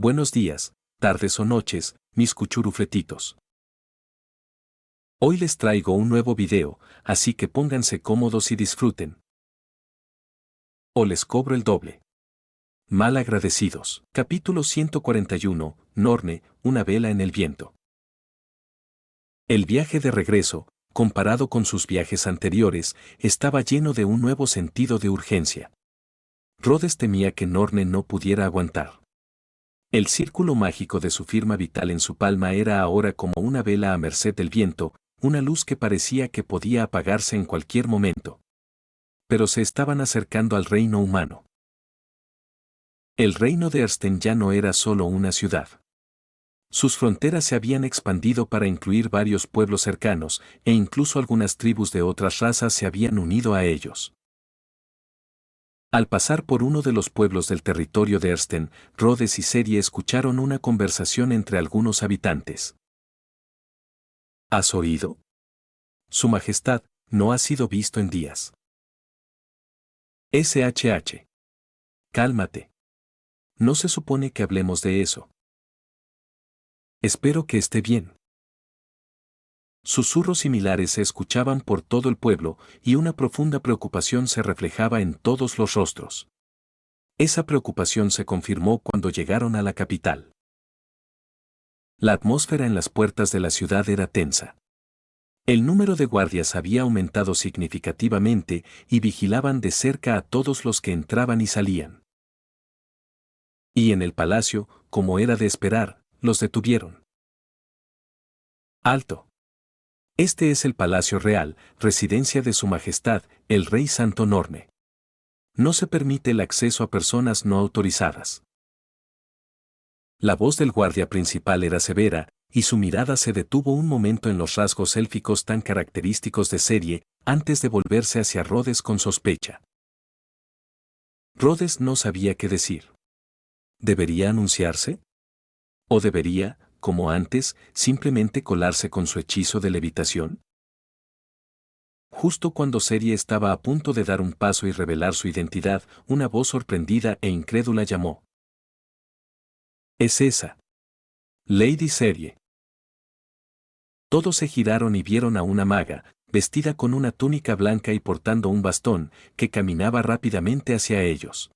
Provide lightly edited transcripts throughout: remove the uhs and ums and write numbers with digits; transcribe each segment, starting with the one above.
Buenos días, tardes o noches, mis cuchurufletitos. Hoy les traigo un nuevo video, así que pónganse cómodos y disfruten. O les cobro el doble. Mal agradecidos. Capítulo 141, Norne, una vela en el viento. El viaje de regreso, comparado con sus viajes anteriores, estaba lleno de un nuevo sentido de urgencia. Rhodes temía que Norne no pudiera aguantar. El círculo mágico de su firma vital en su palma era ahora como una vela a merced del viento, una luz que parecía que podía apagarse en cualquier momento. Pero se estaban acercando al reino humano. El reino de Ersten ya no era solo una ciudad. Sus fronteras se habían expandido para incluir varios pueblos cercanos, e incluso algunas tribus de otras razas se habían unido a ellos. Al pasar por uno de los pueblos del territorio de Ersten, Rhodes y Serie escucharon una conversación entre algunos habitantes. ¿Has oído? Su Majestad no ha sido visto en días. SHH. Cálmate. No se supone que hablemos de eso. Espero que esté bien. Susurros similares se escuchaban por todo el pueblo y una profunda preocupación se reflejaba en todos los rostros. Esa preocupación se confirmó cuando llegaron a la capital. La atmósfera en las puertas de la ciudad era tensa. El número de guardias había aumentado significativamente y vigilaban de cerca a todos los que entraban y salían. Y en el palacio, como era de esperar, los detuvieron. ¡Alto! Este es el Palacio Real, residencia de Su Majestad, el Rey Santo Norne. No se permite el acceso a personas no autorizadas. La voz del guardia principal era severa, y su mirada se detuvo un momento en los rasgos élficos tan característicos de Serie, antes de volverse hacia Rhodes con sospecha. Rhodes no sabía qué decir. ¿Debería anunciarse? ¿O debería, como antes, simplemente colarse con su hechizo de levitación? Justo cuando Serie estaba a punto de dar un paso y revelar su identidad, una voz sorprendida e incrédula llamó. «Es esa. Lady Serie». Todos se giraron y vieron a una maga, vestida con una túnica blanca y portando un bastón, que caminaba rápidamente hacia ellos.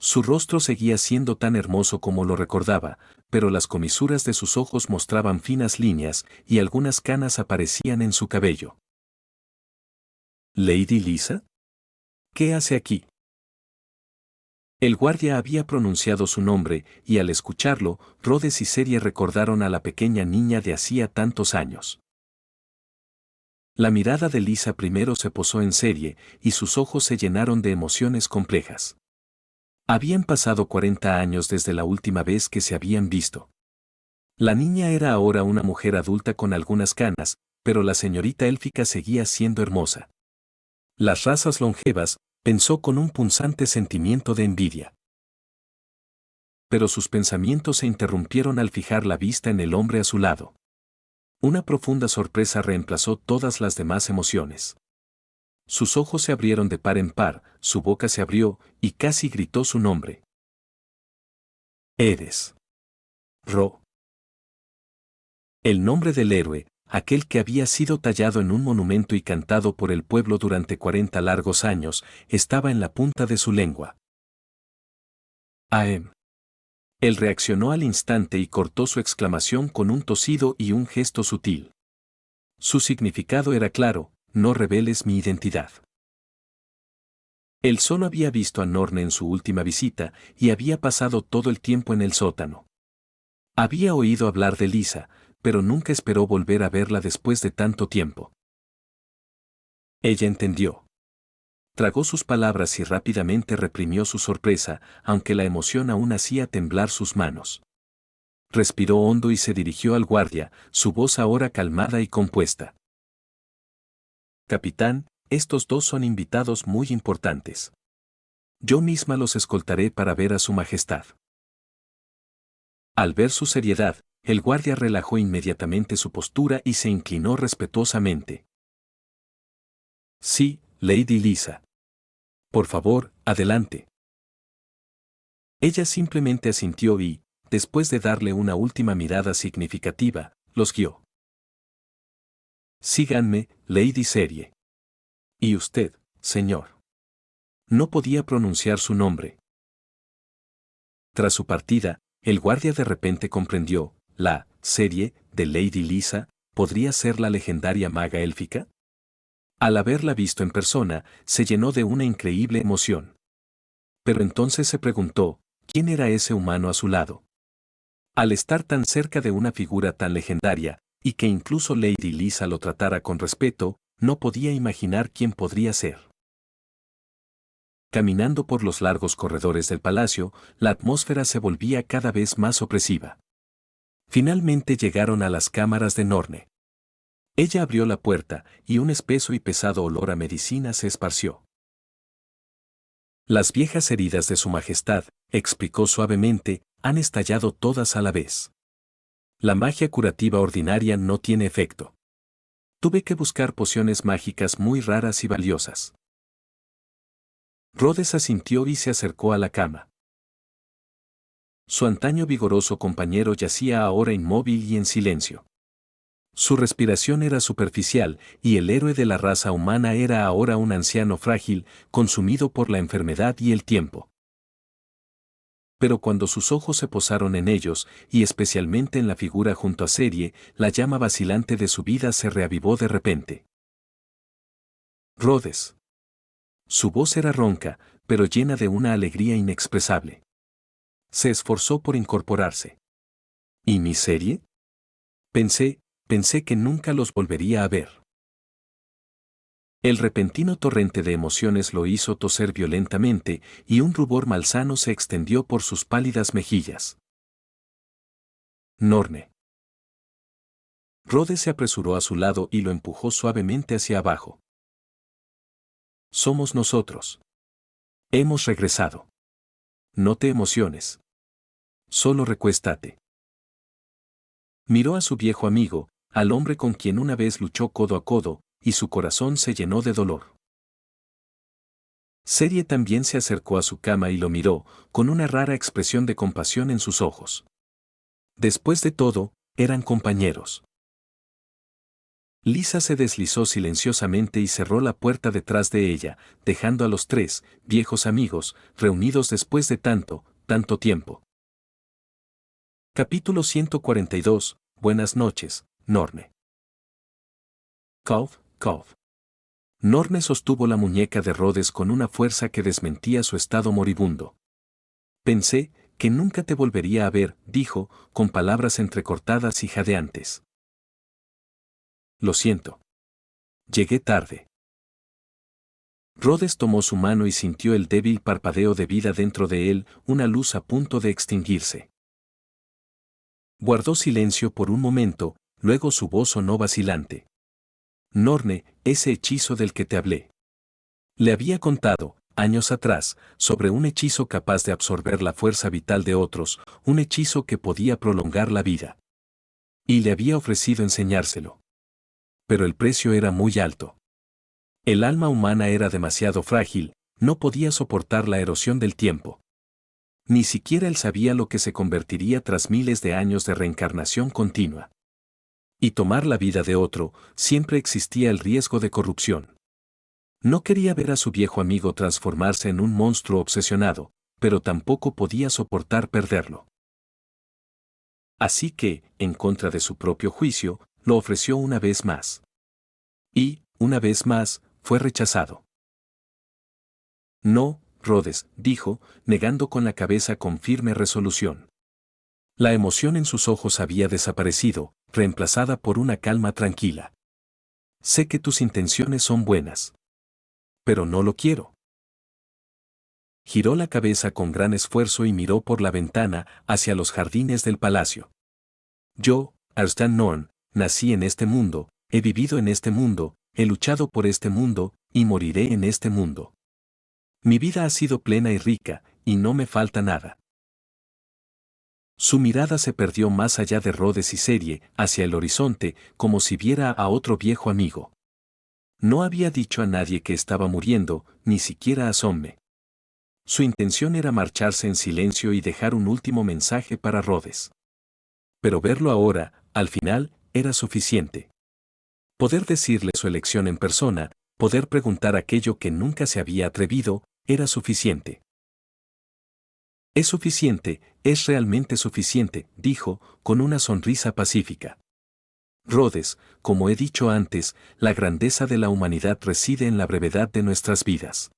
Su rostro seguía siendo tan hermoso como lo recordaba, pero las comisuras de sus ojos mostraban finas líneas y algunas canas aparecían en su cabello. ¿Lady Lisa? ¿Qué hace aquí? El guardia había pronunciado su nombre, y al escucharlo, Rhodes y Serie recordaron a la pequeña niña de hacía tantos años. La mirada de Lisa primero se posó en Serie, y sus ojos se llenaron de emociones complejas. Habían pasado 40 años desde la última vez que se habían visto. La niña era ahora una mujer adulta con algunas canas, pero la señorita élfica seguía siendo hermosa. Las razas longevas, pensó con un punzante sentimiento de envidia. Pero sus pensamientos se interrumpieron al fijar la vista en el hombre a su lado. Una profunda sorpresa reemplazó todas las demás emociones. Sus ojos se abrieron de par en par, su boca se abrió, y casi gritó su nombre. Eres. Ro. El nombre del héroe, aquel que había sido tallado en un monumento y cantado por el pueblo durante 40 largos años, estaba en la punta de su lengua. Aem. Él reaccionó al instante y cortó su exclamación con un tosido y un gesto sutil. Su significado era claro: no reveles mi identidad. Él solo había visto a Norne en su última visita y había pasado todo el tiempo en el sótano. Había oído hablar de Lisa, pero nunca esperó volver a verla después de tanto tiempo. Ella entendió. Tragó sus palabras y rápidamente reprimió su sorpresa, aunque la emoción aún hacía temblar sus manos. Respiró hondo y se dirigió al guardia, su voz ahora calmada y compuesta. Capitán, estos dos son invitados muy importantes. Yo misma los escoltaré para ver a Su Majestad. Al ver su seriedad, el guardia relajó inmediatamente su postura y se inclinó respetuosamente. Sí, Lady Lisa. Por favor, adelante. Ella simplemente asintió y, después de darle una última mirada significativa, los guió. Síganme, Lady Serie. ¿Y usted, señor? No podía pronunciar su nombre. Tras su partida, el guardia de repente comprendió, la serie de Lady Lisa podría ser la legendaria maga élfica. Al haberla visto en persona, se llenó de una increíble emoción. Pero entonces se preguntó, ¿quién era ese humano a su lado? Al estar tan cerca de una figura tan legendaria, y que incluso Lady Lisa lo tratara con respeto, no podía imaginar quién podría ser. Caminando por los largos corredores del palacio, la atmósfera se volvía cada vez más opresiva. Finalmente llegaron a las cámaras de Norne. Ella abrió la puerta, y un espeso y pesado olor a medicina se esparció. Las viejas heridas de su majestad, explicó suavemente, han estallado todas a la vez. La magia curativa ordinaria no tiene efecto. Tuve que buscar pociones mágicas muy raras y valiosas. Rhodes asintió y se acercó a la cama. Su antaño vigoroso compañero yacía ahora inmóvil y en silencio. Su respiración era superficial, y el héroe de la raza humana era ahora un anciano frágil, consumido por la enfermedad y el tiempo. Pero cuando sus ojos se posaron en ellos, y especialmente en la figura junto a Serie, la llama vacilante de su vida se reavivó de repente. Rhodes. Su voz era ronca, pero llena de una alegría inexpresable. Se esforzó por incorporarse. ¿Y mi Serie? Pensé que nunca los volvería a ver. El repentino torrente de emociones lo hizo toser violentamente, y un rubor malsano se extendió por sus pálidas mejillas. Norne. Rhodes se apresuró a su lado y lo empujó suavemente hacia abajo. Somos nosotros. Hemos regresado. No te emociones. Solo recuéstate. Miró a su viejo amigo, al hombre con quien una vez luchó codo a codo, y su corazón se llenó de dolor. Serie también se acercó a su cama y lo miró, con una rara expresión de compasión en sus ojos. Después de todo, eran compañeros. Lisa se deslizó silenciosamente y cerró la puerta detrás de ella, dejando a los tres, viejos amigos, reunidos después de tanto tiempo. Capítulo 142, Buenas noches, Norne. Cough. Norne sostuvo la muñeca de Rhodes con una fuerza que desmentía su estado moribundo. Pensé que nunca te volvería a ver, dijo, con palabras entrecortadas y jadeantes. Lo siento. Llegué tarde. Rhodes tomó su mano y sintió el débil parpadeo de vida dentro de él, una luz a punto de extinguirse. Guardó silencio por un momento, luego su voz sonó vacilante. Norne, ese hechizo del que te hablé. Le había contado, años atrás, sobre un hechizo capaz de absorber la fuerza vital de otros, un hechizo que podía prolongar la vida. Y le había ofrecido enseñárselo. Pero el precio era muy alto. El alma humana era demasiado frágil, no podía soportar la erosión del tiempo. Ni siquiera él sabía lo que se convertiría tras miles de años de reencarnación continua. Y tomar la vida de otro, siempre existía el riesgo de corrupción. No quería ver a su viejo amigo transformarse en un monstruo obsesionado, pero tampoco podía soportar perderlo. Así que, en contra de su propio juicio, lo ofreció una vez más. Y, una vez más, fue rechazado. No, Rhodes, dijo, negando con la cabeza con firme resolución. La emoción en sus ojos había desaparecido, reemplazada por una calma tranquila. Sé que tus intenciones son buenas. Pero no lo quiero. Giró la cabeza con gran esfuerzo y miró por la ventana hacia los jardines del palacio. Yo, Arstan Norn, nací en este mundo, he vivido en este mundo, he luchado por este mundo, y moriré en este mundo. Mi vida ha sido plena y rica, y no me falta nada. Su mirada se perdió más allá de Rhodes y Serie, hacia el horizonte, como si viera a otro viejo amigo. No había dicho a nadie que estaba muriendo, ni siquiera a Somme. Su intención era marcharse en silencio y dejar un último mensaje para Rhodes. Pero verlo ahora, al final, era suficiente. Poder decirle su elección en persona, poder preguntar aquello que nunca se había atrevido, era suficiente. Es suficiente, es realmente suficiente, dijo, con una sonrisa pacífica. Rhodes, como he dicho antes, la grandeza de la humanidad reside en la brevedad de nuestras vidas.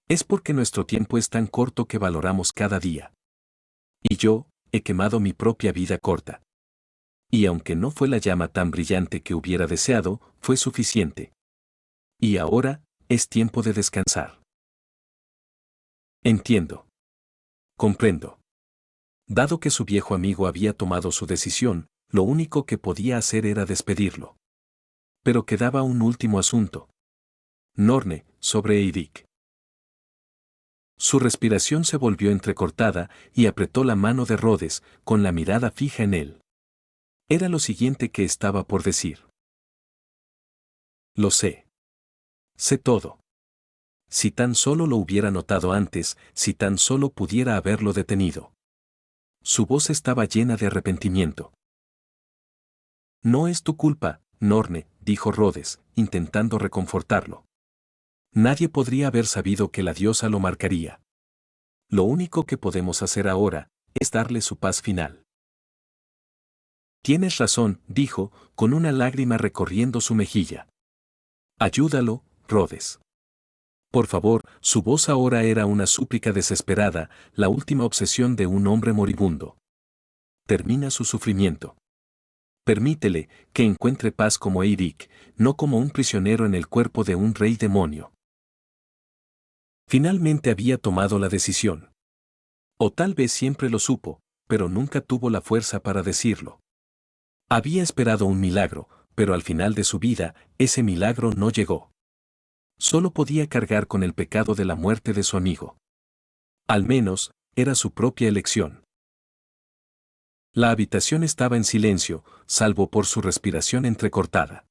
Es porque nuestro tiempo es tan corto que valoramos cada día. Y yo, he quemado mi propia vida corta. Y aunque no fue la llama tan brillante que hubiera deseado, fue suficiente. Y ahora, es tiempo de descansar. Entiendo. Comprendo. Dado que su viejo amigo había tomado su decisión, lo único que podía hacer era despedirlo. Pero quedaba un último asunto. Norne, sobre Eirik. Su respiración se volvió entrecortada y apretó la mano de Rhodes, con la mirada fija en él. Era lo siguiente que estaba por decir. Lo sé. Sé todo. Si tan solo lo hubiera notado antes, si tan solo pudiera haberlo detenido. Su voz estaba llena de arrepentimiento. No es tu culpa, Norne, dijo Rhodes, intentando reconfortarlo. Nadie podría haber sabido que la diosa lo marcaría. Lo único que podemos hacer ahora es darle su paz final. Tienes razón, dijo, con una lágrima recorriendo su mejilla. Ayúdalo, Rhodes. Por favor, su voz ahora era una súplica desesperada, la última obsesión de un hombre moribundo. Termina su sufrimiento. Permítele que encuentre paz como Eirik, no como un prisionero en el cuerpo de un rey demonio. Finalmente había tomado la decisión. O tal vez siempre lo supo, pero nunca tuvo la fuerza para decirlo. Había esperado un milagro, pero al final de su vida, ese milagro no llegó. Solo podía cargar con el pecado de la muerte de su amigo. Al menos, era su propia elección. La habitación estaba en silencio, salvo por su respiración entrecortada.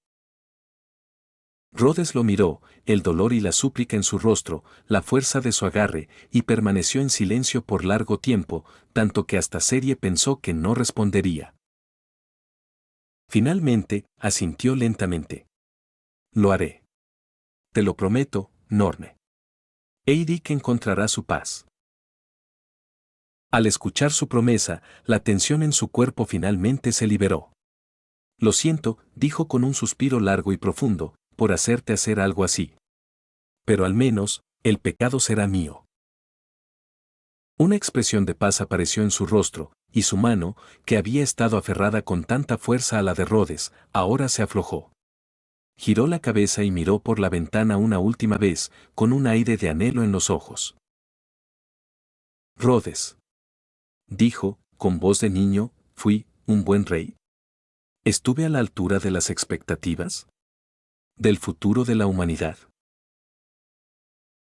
Rhodes lo miró, el dolor y la súplica en su rostro, la fuerza de su agarre, y permaneció en silencio por largo tiempo, tanto que hasta Serie pensó que no respondería. Finalmente, asintió lentamente. Lo haré. Te lo prometo, Norne. Eirik encontrará su paz. Al escuchar su promesa, la tensión en su cuerpo finalmente se liberó. Lo siento, dijo con un suspiro largo y profundo, por hacerte hacer algo así. Pero al menos, el pecado será mío. Una expresión de paz apareció en su rostro, y su mano, que había estado aferrada con tanta fuerza a la de Rhodes, ahora se aflojó. Giró la cabeza y miró por la ventana una última vez, con un aire de anhelo en los ojos. Rhodes, dijo, con voz de niño, ¿fui un buen rey? ¿Estuve a la altura de las expectativas? ¿Del futuro de la humanidad?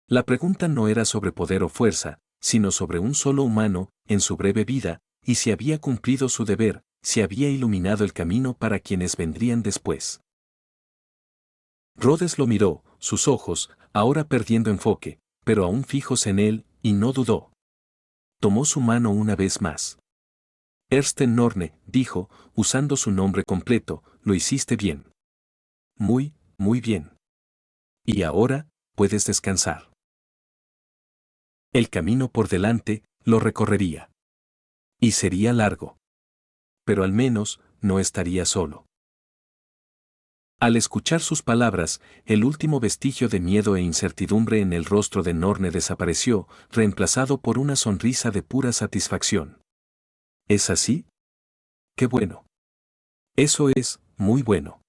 La pregunta no era sobre poder o fuerza, sino sobre un solo humano, en su breve vida, y si había cumplido su deber, si había iluminado el camino para quienes vendrían después. Rhodes lo miró, sus ojos, ahora perdiendo enfoque, pero aún fijos en él, y no dudó. Tomó su mano una vez más. Ersten Norne, dijo, usando su nombre completo, lo hiciste bien. Muy, muy bien. Y ahora, puedes descansar. El camino por delante, lo recorrería. Y sería largo. Pero al menos, no estaría solo. Al escuchar sus palabras, el último vestigio de miedo e incertidumbre en el rostro de Norne desapareció, reemplazado por una sonrisa de pura satisfacción. ¿Es así? ¡Qué bueno! Eso es, muy bueno.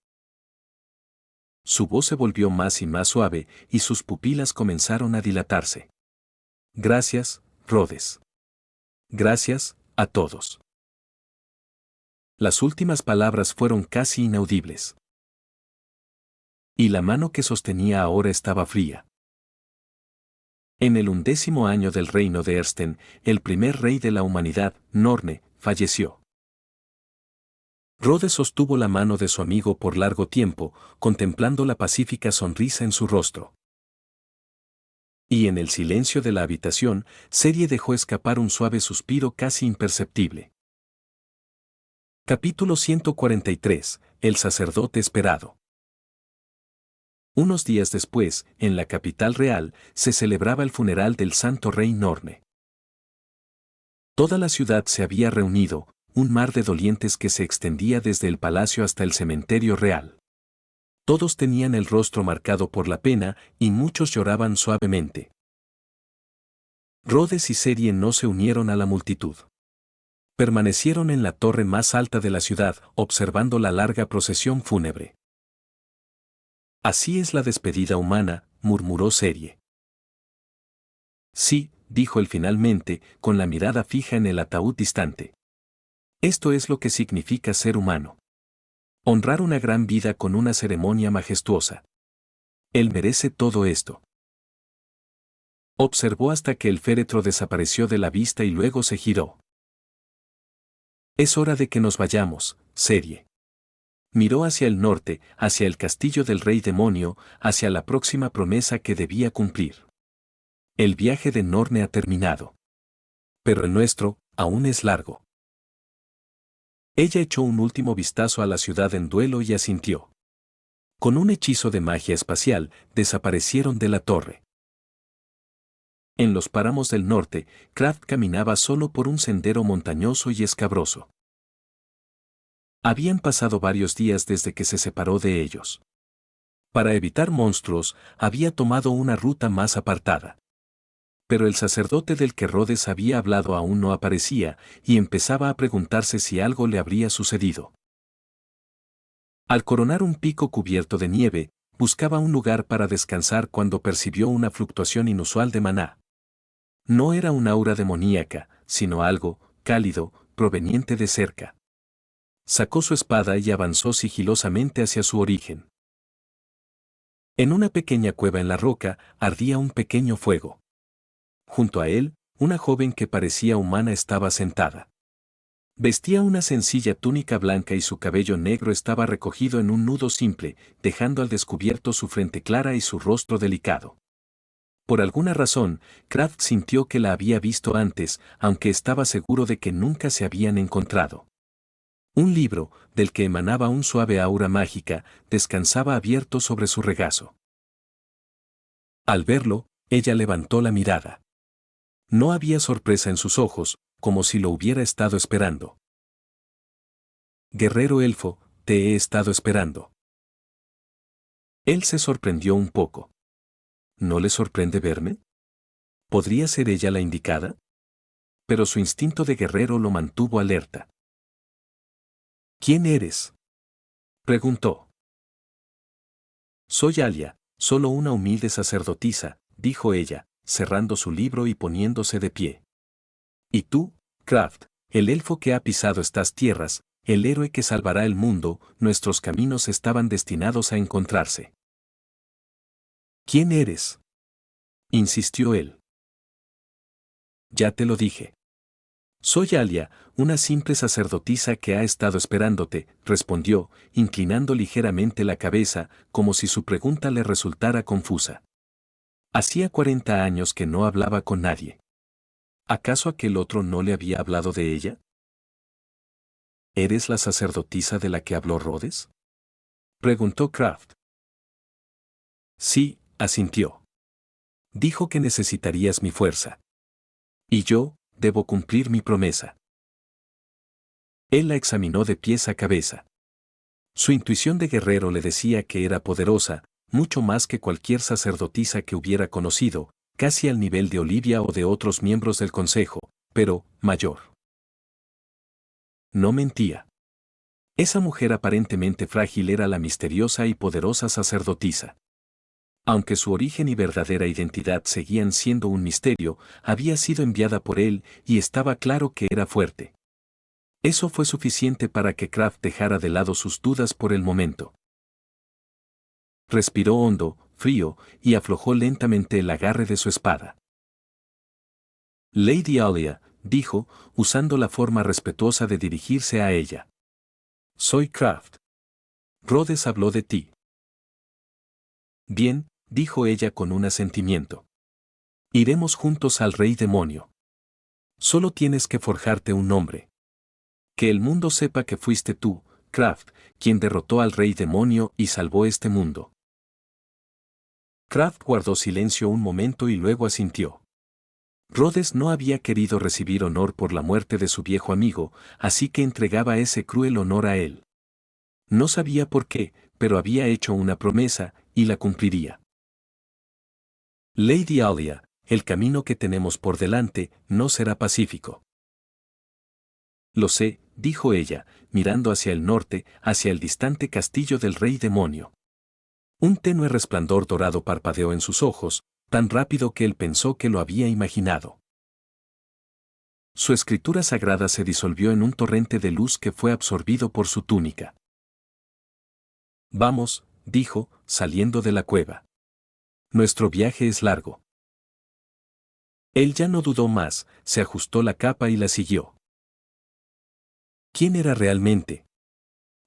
Su voz se volvió más y más suave, y sus pupilas comenzaron a dilatarse. Gracias, Rhodes. Gracias, a todos. Las últimas palabras fueron casi inaudibles. Y la mano que sostenía ahora estaba fría. En el 11º año del reino de Ersten, el primer rey de la humanidad, Norne, falleció. Rhodes sostuvo la mano de su amigo por largo tiempo, contemplando la pacífica sonrisa en su rostro. Y en el silencio de la habitación, Serie dejó escapar un suave suspiro casi imperceptible. Capítulo 143. El sacerdote esperado. Unos días después, en la capital real, se celebraba el funeral del santo rey Norne. Toda la ciudad se había reunido, un mar de dolientes que se extendía desde el palacio hasta el cementerio real. Todos tenían el rostro marcado por la pena y muchos lloraban suavemente. Rhodes y Serie no se unieron a la multitud. Permanecieron en la torre más alta de la ciudad, observando la larga procesión fúnebre. Así es la despedida humana, murmuró Serie. Sí, dijo él finalmente, con la mirada fija en el ataúd distante. Esto es lo que significa ser humano. Honrar una gran vida con una ceremonia majestuosa. Él merece todo esto. Observó hasta que el féretro desapareció de la vista y luego se giró. Es hora de que nos vayamos, Serie. Miró hacia el norte, hacia el castillo del rey demonio, hacia la próxima promesa que debía cumplir. El viaje de Norne ha terminado. Pero el nuestro, aún es largo. Ella echó un último vistazo a la ciudad en duelo y asintió. Con un hechizo de magia espacial, desaparecieron de la torre. En los páramos del norte, Kraft caminaba solo por un sendero montañoso y escabroso. Habían pasado varios días desde que se separó de ellos. Para evitar monstruos, había tomado una ruta más apartada. Pero el sacerdote del que Rhodes había hablado aún no aparecía, y empezaba a preguntarse si algo le habría sucedido. Al coronar un pico cubierto de nieve, buscaba un lugar para descansar cuando percibió una fluctuación inusual de maná. No era un aura demoníaca, sino algo, cálido, proveniente de cerca. Sacó su espada y avanzó sigilosamente hacia su origen. En una pequeña cueva en la roca, ardía un pequeño fuego. Junto a él, una joven que parecía humana estaba sentada. Vestía una sencilla túnica blanca y su cabello negro estaba recogido en un nudo simple, dejando al descubierto su frente clara y su rostro delicado. Por alguna razón, Kraft sintió que la había visto antes, aunque estaba seguro de que nunca se habían encontrado. Un libro, del que emanaba un suave aura mágica, descansaba abierto sobre su regazo. Al verlo, ella levantó la mirada. No había sorpresa en sus ojos, como si lo hubiera estado esperando. Guerrero elfo, te he estado esperando. Él se sorprendió un poco. ¿No le sorprende verme? ¿Podría ser ella la indicada? Pero su instinto de guerrero lo mantuvo alerta. ¿Quién eres?, preguntó. Soy Alia, solo una humilde sacerdotisa, dijo ella, cerrando su libro y poniéndose de pie. Y tú, Kraft, el elfo que ha pisado estas tierras, el héroe que salvará el mundo, nuestros caminos estaban destinados a encontrarse. ¿Quién eres?, insistió él. Ya te lo dije. Soy Alia, una simple sacerdotisa que ha estado esperándote, respondió, inclinando ligeramente la cabeza, como si su pregunta le resultara confusa. Hacía 40 años que no hablaba con nadie. ¿Acaso aquel otro no le había hablado de ella? ¿Eres la sacerdotisa de la que habló Rhodes?, preguntó Kraft. Sí, asintió. Dijo que necesitarías mi fuerza. Y yo, debo cumplir mi promesa. Él la examinó de pies a cabeza. Su intuición de guerrero le decía que era poderosa, mucho más que cualquier sacerdotisa que hubiera conocido, casi al nivel de Olivia o de otros miembros del consejo, pero, mayor. No mentía. Esa mujer aparentemente frágil era la misteriosa y poderosa sacerdotisa. Aunque su origen y verdadera identidad seguían siendo un misterio, había sido enviada por él y estaba claro que era fuerte. Eso fue suficiente para que Kraft dejara de lado sus dudas por el momento. Respiró hondo, frío, y aflojó lentamente el agarre de su espada. Lady Alia, dijo, usando la forma respetuosa de dirigirse a ella. Soy Kraft. Rhodes habló de ti. Bien, dijo ella con un asentimiento. Iremos juntos al rey demonio. Solo tienes que forjarte un nombre. Que el mundo sepa que fuiste tú, Kraft, quien derrotó al rey demonio y salvó este mundo. Kraft guardó silencio un momento y luego asintió. Rhodes no había querido recibir honor por la muerte de su viejo amigo, así que entregaba ese cruel honor a él. No sabía por qué, pero había hecho una promesa, y la cumpliría. Lady Alia, el camino que tenemos por delante no será pacífico. Lo sé, dijo ella, mirando hacia el norte, hacia el distante castillo del rey demonio. Un tenue resplandor dorado parpadeó en sus ojos, tan rápido que él pensó que lo había imaginado. Su escritura sagrada se disolvió en un torrente de luz que fue absorbido por su túnica. Vamos, dijo, saliendo de la cueva. Nuestro viaje es largo. Él ya no dudó más, se ajustó la capa y la siguió. ¿Quién era realmente?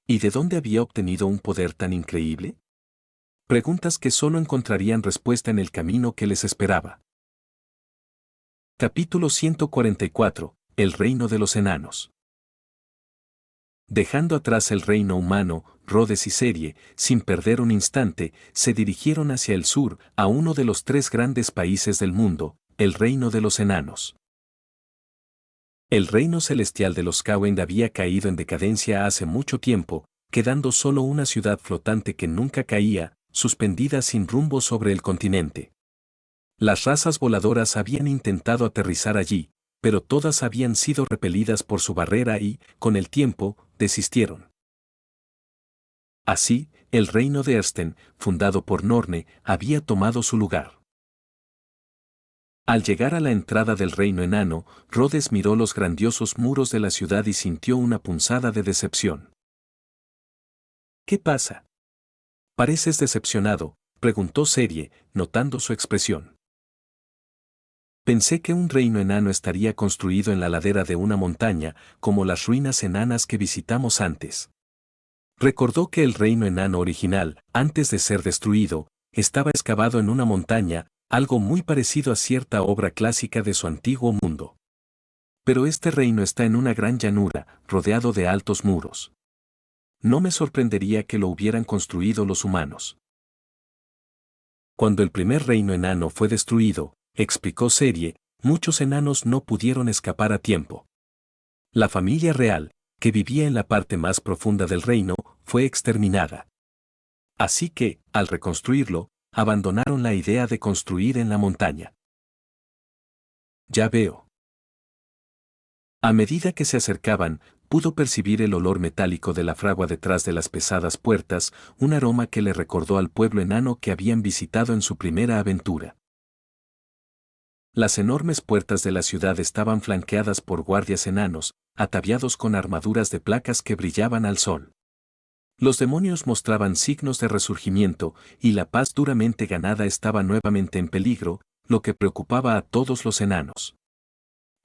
¿Y de dónde había obtenido un poder tan increíble? Preguntas que solo encontrarían respuesta en el camino que les esperaba. Capítulo 144. El reino de los enanos. Dejando atrás el reino humano, Rhodes y Serie, sin perder un instante, se dirigieron hacia el sur, a uno de los 3 grandes países del mundo, el reino de los enanos. El reino celestial de los Kawend había caído en decadencia hace mucho tiempo, quedando solo una ciudad flotante que nunca caía, suspendida sin rumbo sobre el continente. Las razas voladoras habían intentado aterrizar allí, pero todas habían sido repelidas por su barrera y, con el tiempo, desistieron. Así, el reino de Ersten, fundado por Norne, había tomado su lugar. Al llegar a la entrada del reino enano, Rhodes miró los grandiosos muros de la ciudad y sintió una punzada de decepción. ¿Qué pasa? Pareces decepcionado, preguntó Serie, notando su expresión. Pensé que un reino enano estaría construido en la ladera de una montaña, como las ruinas enanas que visitamos antes. Recordó que el reino enano original, antes de ser destruido, estaba excavado en una montaña, algo muy parecido a cierta obra clásica de su antiguo mundo. Pero este reino está en una gran llanura, rodeado de altos muros. No me sorprendería que lo hubieran construido los humanos. Cuando el primer reino enano fue destruido, explicó Serie, muchos enanos no pudieron escapar a tiempo. La familia real, que vivía en la parte más profunda del reino, fue exterminada. Así que, al reconstruirlo, abandonaron la idea de construir en la montaña. Ya veo. A medida que se acercaban, pudo percibir el olor metálico de la fragua detrás de las pesadas puertas, un aroma que le recordó al pueblo enano que habían visitado en su primera aventura. Las enormes puertas de la ciudad estaban flanqueadas por guardias enanos, ataviados con armaduras de placas que brillaban al sol. Los demonios mostraban signos de resurgimiento, y la paz duramente ganada estaba nuevamente en peligro, lo que preocupaba a todos los enanos.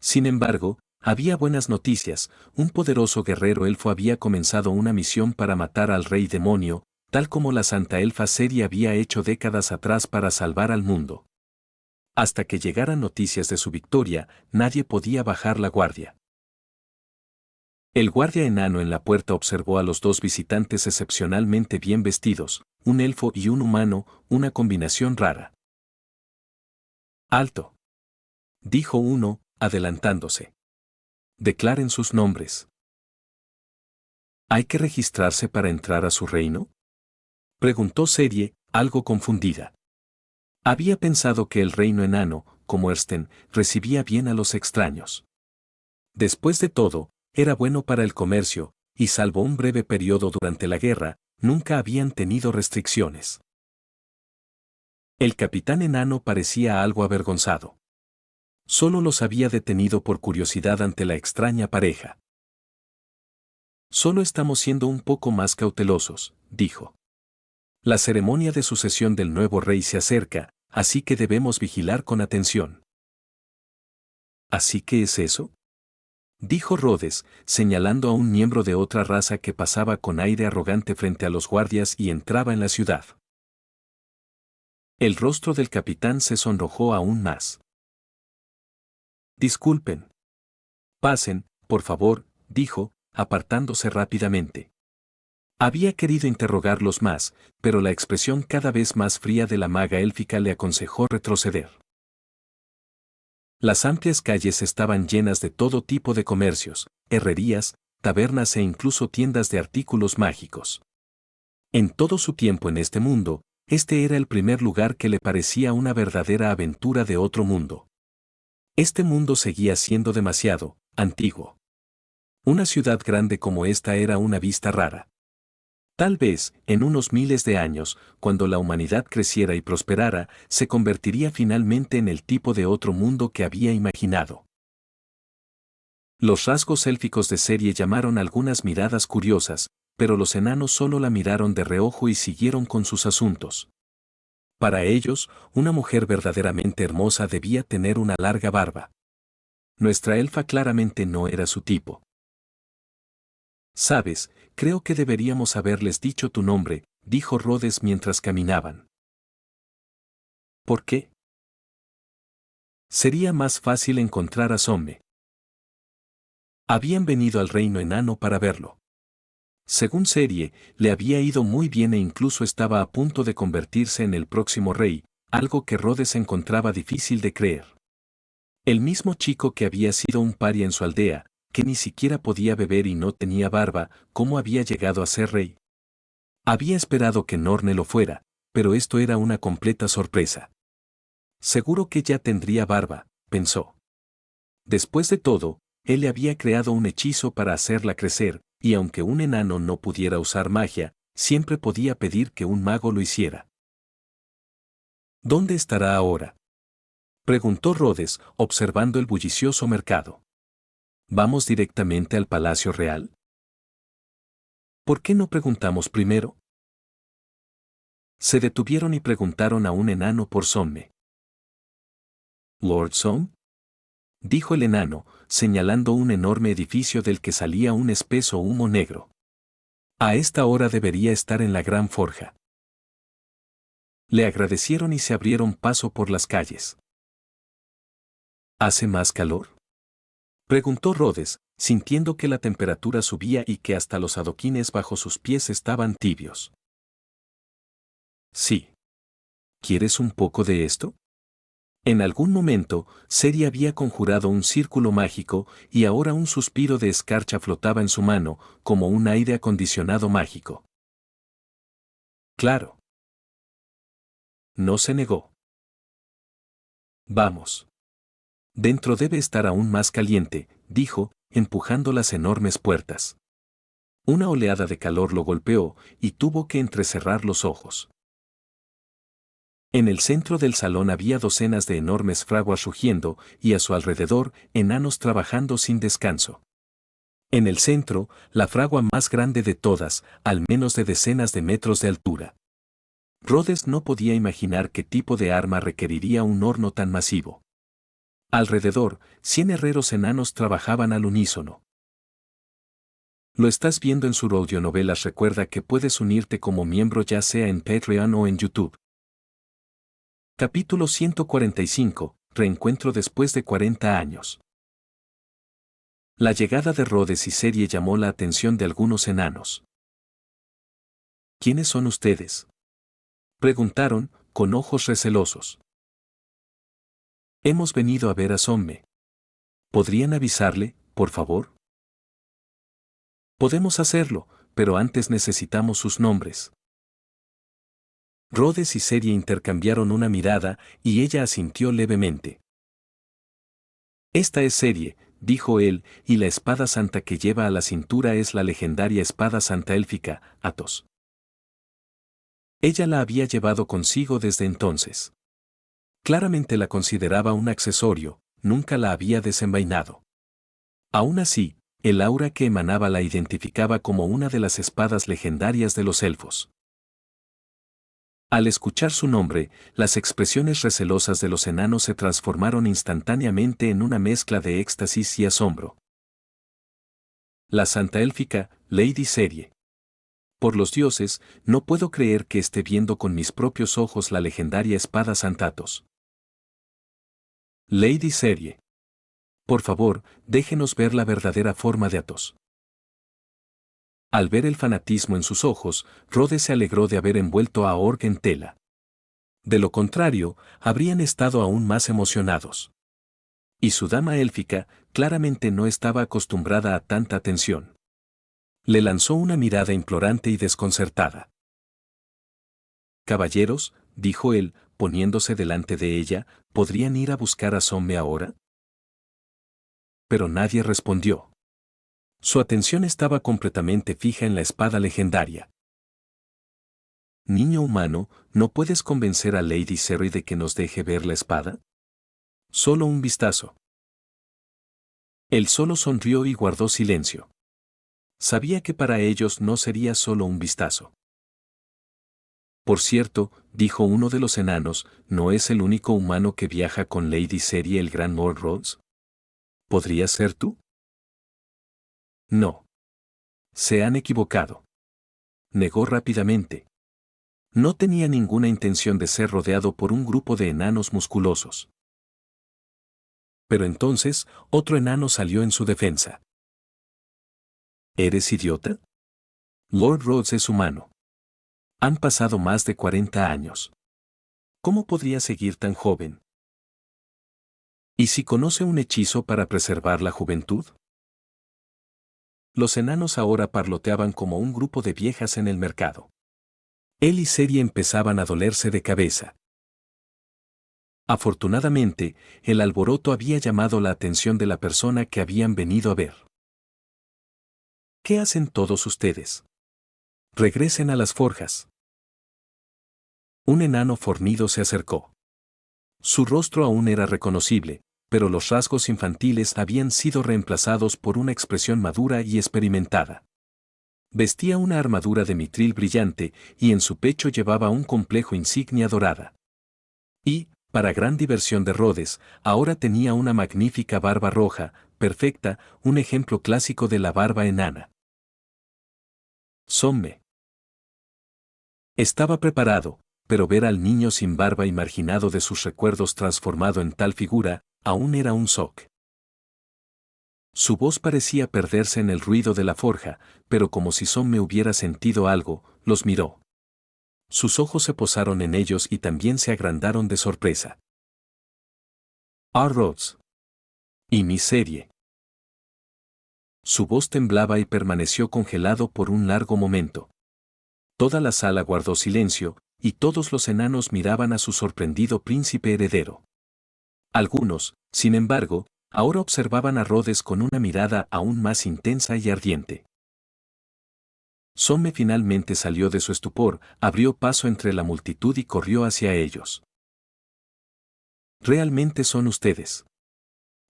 Sin embargo, había buenas noticias, un poderoso guerrero elfo había comenzado una misión para matar al rey demonio, tal como la Santa Elfa Serie había hecho décadas atrás para salvar al mundo. Hasta que llegaran noticias de su victoria, nadie podía bajar la guardia. El guardia enano en la puerta observó a los 2 visitantes excepcionalmente bien vestidos, un elfo y un humano, una combinación rara. ¡Alto!, dijo uno, adelantándose. Declaren sus nombres. ¿Hay que registrarse para entrar a su reino?, preguntó Serie, algo confundida. Había pensado que el reino enano, como Ersten, recibía bien a los extraños. Después de todo, era bueno para el comercio, y salvo un breve periodo durante la guerra, nunca habían tenido restricciones. El capitán enano parecía algo avergonzado. Solo los había detenido por curiosidad ante la extraña pareja. Solo estamos siendo un poco más cautelosos, dijo. La ceremonia de sucesión del nuevo rey se acerca, así que debemos vigilar con atención. ¿Así que es eso?, dijo Rhodes, señalando a un miembro de otra raza que pasaba con aire arrogante frente a los guardias y entraba en la ciudad. El rostro del capitán se sonrojó aún más. Disculpen. Pasen, por favor, dijo, apartándose rápidamente. Había querido interrogarlos más, pero la expresión cada vez más fría de la maga élfica le aconsejó retroceder. Las amplias calles estaban llenas de todo tipo de comercios, herrerías, tabernas e incluso tiendas de artículos mágicos. En todo su tiempo en este mundo, este era el primer lugar que le parecía una verdadera aventura de otro mundo. Este mundo seguía siendo demasiado antiguo. Una ciudad grande como esta era una vista rara. Tal vez, en unos miles de años, cuando la humanidad creciera y prosperara, se convertiría finalmente en el tipo de otro mundo que había imaginado. Los rasgos élficos de Serie llamaron algunas miradas curiosas, pero los enanos solo la miraron de reojo y siguieron con sus asuntos. Para ellos, una mujer verdaderamente hermosa debía tener una larga barba. Nuestra elfa claramente no era su tipo. Sabes, creo que deberíamos haberles dicho tu nombre, dijo Rhodes mientras caminaban. ¿Por qué? Sería más fácil encontrar a Somme. Habían venido al reino enano para verlo. Según Serie, le había ido muy bien e incluso estaba a punto de convertirse en el próximo rey, algo que Rhodes encontraba difícil de creer. El mismo chico que había sido un paria en su aldea, que ni siquiera podía beber y no tenía barba, ¿cómo había llegado a ser rey? Había esperado que Norne lo fuera, pero esto era una completa sorpresa. Seguro que ya tendría barba, pensó. Después de todo, él le había creado un hechizo para hacerla crecer, y aunque un enano no pudiera usar magia, siempre podía pedir que un mago lo hiciera. ¿Dónde estará ahora?, preguntó Rhodes, observando el bullicioso mercado. ¿Vamos directamente al Palacio Real? ¿Por qué no preguntamos primero? Se detuvieron y preguntaron a un enano por Somme. ¿Lord Somme?, dijo el enano, señalando un enorme edificio del que salía un espeso humo negro. A esta hora debería estar en la gran forja. Le agradecieron y se abrieron paso por las calles. ¿Hace más calor?, preguntó Rhodes, sintiendo que la temperatura subía y que hasta los adoquines bajo sus pies estaban tibios. Sí. ¿Quieres un poco de esto? En algún momento, Serie había conjurado un círculo mágico y ahora un suspiro de escarcha flotaba en su mano, como un aire acondicionado mágico. Claro. No se negó. Vamos. Dentro debe estar aún más caliente, dijo, empujando las enormes puertas. Una oleada de calor lo golpeó y tuvo que entrecerrar los ojos. En el centro del salón había docenas de enormes fraguas rugiendo y a su alrededor enanos trabajando sin descanso. En el centro, la fragua más grande de todas, al menos de decenas de metros de altura. Rhodes no podía imaginar qué tipo de arma requeriría un horno tan masivo. Alrededor, 100 herreros enanos trabajaban al unísono. Lo estás viendo en su audionovelas. Recuerda que puedes unirte como miembro ya sea en Patreon o en YouTube. Capítulo 145, Reencuentro después de 40 años. La llegada de Rhodes y Serie llamó la atención de algunos enanos. ¿Quiénes son ustedes?, preguntaron, con ojos recelosos. Hemos venido a ver a Somme. ¿Podrían avisarle, por favor? Podemos hacerlo, pero antes necesitamos sus nombres. Rhodes y Serie intercambiaron una mirada, y ella asintió levemente. Esta es Serie, dijo él, y la espada santa que lleva a la cintura es la legendaria espada santa élfica, Athos. Ella la había llevado consigo desde entonces. Claramente la consideraba un accesorio, nunca la había desenvainado. Aún así, el aura que emanaba la identificaba como una de las espadas legendarias de los elfos. Al escuchar su nombre, las expresiones recelosas de los enanos se transformaron instantáneamente en una mezcla de éxtasis y asombro. La santa élfica, Lady Serie. Por los dioses, no puedo creer que esté viendo con mis propios ojos la legendaria espada Santa Athos. Lady Serie. Por favor, déjenos ver la verdadera forma de Athos. Al ver el fanatismo en sus ojos, Rhodes se alegró de haber envuelto a Orc en tela. De lo contrario, habrían estado aún más emocionados. Y su dama élfica, claramente no estaba acostumbrada a tanta atención. Le lanzó una mirada implorante y desconcertada. Caballeros, dijo él, poniéndose delante de ella, ¿podrían ir a buscar a Somme ahora? Pero nadie respondió. Su atención estaba completamente fija en la espada legendaria. Niño humano, ¿no puedes convencer a Lady Serry de que nos deje ver la espada? Solo un vistazo. Él solo sonrió y guardó silencio. Sabía que para ellos no sería solo un vistazo. Por cierto, dijo uno de los enanos, ¿no es el único humano que viaja con Lady Serry el gran Lord Rhodes? ¿Podrías ser tú? No. Se han equivocado. Negó rápidamente. No tenía ninguna intención de ser rodeado por un grupo de enanos musculosos. Pero entonces, otro enano salió en su defensa. ¿Eres idiota? Lord Rhodes es humano. Han pasado más de 40 años. ¿Cómo podría seguir tan joven? ¿Y si conoce un hechizo para preservar la juventud? Los enanos ahora parloteaban como un grupo de viejas en el mercado. Él y Serry empezaban a dolerse de cabeza. Afortunadamente, el alboroto había llamado la atención de la persona que habían venido a ver. ¿Qué hacen todos ustedes? Regresen a las forjas. Un enano fornido se acercó. Su rostro aún era reconocible, pero los rasgos infantiles habían sido reemplazados por una expresión madura y experimentada. Vestía una armadura de mitril brillante y en su pecho llevaba un complejo insignia dorada. Y, para gran diversión de Rhodes, ahora tenía una magnífica barba roja, perfecta, un ejemplo clásico de la barba enana. Somme. Estaba preparado, pero ver al niño sin barba y marginado de sus recuerdos transformado en tal figura, aún era un shock. Su voz parecía perderse en el ruido de la forja, pero como si Somme hubiera sentido algo, los miró. Sus ojos se posaron en ellos y también se agrandaron de sorpresa. Ah, Rhodes. Y mi serie. Su voz temblaba y permaneció congelado por un largo momento. Toda la sala guardó silencio, y todos los enanos miraban a su sorprendido príncipe heredero. Algunos, sin embargo, ahora observaban a Rhodes con una mirada aún más intensa y ardiente. Somme finalmente salió de su estupor, abrió paso entre la multitud y corrió hacia ellos. «Realmente son ustedes»,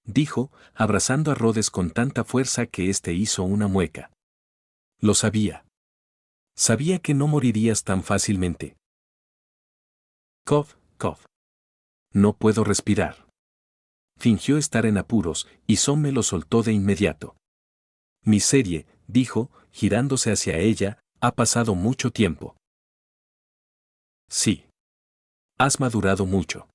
dijo, abrazando a Rhodes con tanta fuerza que éste hizo una mueca. Lo sabía. Sabía que no morirías tan fácilmente. Cough, cough. No puedo respirar. Fingió estar en apuros, y Somme lo soltó de inmediato. Mi serie, dijo, girándose hacia ella, ha pasado mucho tiempo. Sí. Has madurado mucho.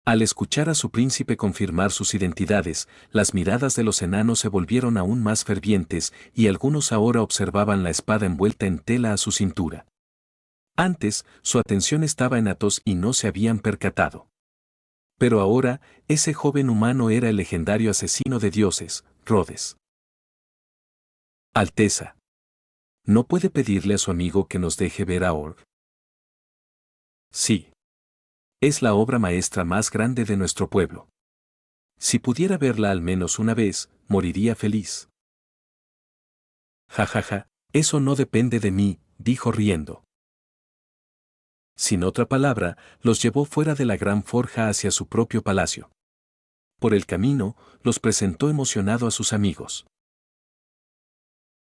Al escuchar a su príncipe confirmar sus identidades, las miradas de los enanos se volvieron aún más fervientes y algunos ahora observaban la espada envuelta en tela a su cintura. Antes, su atención estaba en Athos y no se habían percatado. Pero ahora, ese joven humano era el legendario asesino de dioses, Rhodes. Alteza. ¿No puede pedirle a su amigo que nos deje ver a Orc? Sí. Es la obra maestra más grande de nuestro pueblo. Si pudiera verla al menos una vez, moriría feliz. Ja, ja, ja, eso no depende de mí, dijo riendo. Sin otra palabra, los llevó fuera de la gran forja hacia su propio palacio. Por el camino, los presentó emocionado a sus amigos.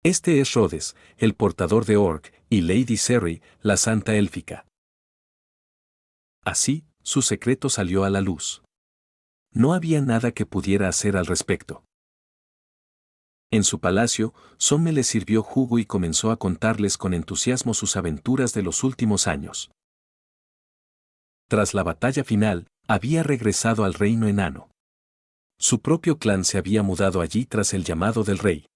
Este es Rhodes, el portador de Orc, y Lady Serry, la santa élfica. Así, su secreto salió a la luz. No había nada que pudiera hacer al respecto. En su palacio, Somme les sirvió jugo y comenzó a contarles con entusiasmo sus aventuras de los últimos años. Tras la batalla final, había regresado al reino enano. Su propio clan se había mudado allí tras el llamado del rey.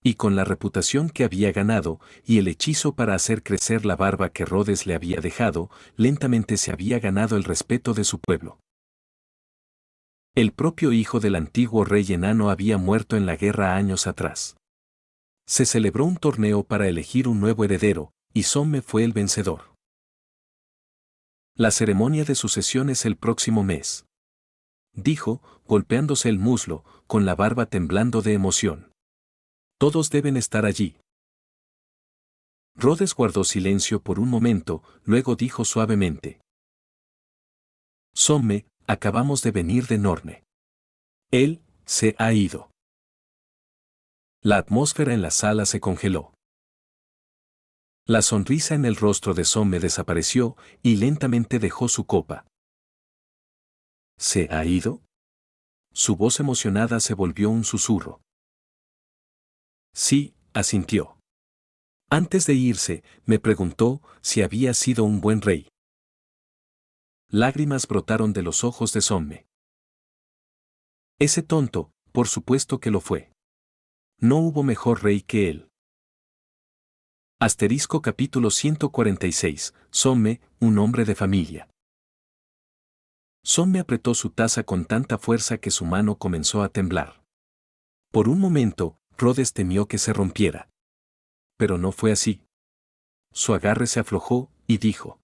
Y con la reputación que había ganado, y el hechizo para hacer crecer la barba que Rhodes le había dejado, lentamente se había ganado el respeto de su pueblo. El propio hijo del antiguo rey enano había muerto en la guerra años atrás. Se celebró un torneo para elegir un nuevo heredero, y Somme fue el vencedor. La ceremonia de sucesión es el próximo mes, dijo, golpeándose el muslo, con la barba temblando de emoción. Todos deben estar allí. Rhodes guardó silencio por un momento, luego dijo suavemente: Somme, acabamos de venir de Norne. Él se ha ido. La atmósfera en la sala se congeló. La sonrisa en el rostro de Somme desapareció y lentamente dejó su copa. ¿Se ha ido? Su voz emocionada se volvió un susurro. Sí, asintió. Antes de irse, me preguntó si había sido un buen rey. Lágrimas brotaron de los ojos de Somme. Ese tonto, por supuesto que lo fue. No hubo mejor rey que él. Asterisco capítulo 146, Somme, un hombre de familia. Somme apretó su taza con tanta fuerza que su mano comenzó a temblar. Por un momento, Rhodes temió que se rompiera. Pero no fue así. Su agarre se aflojó, y dijo: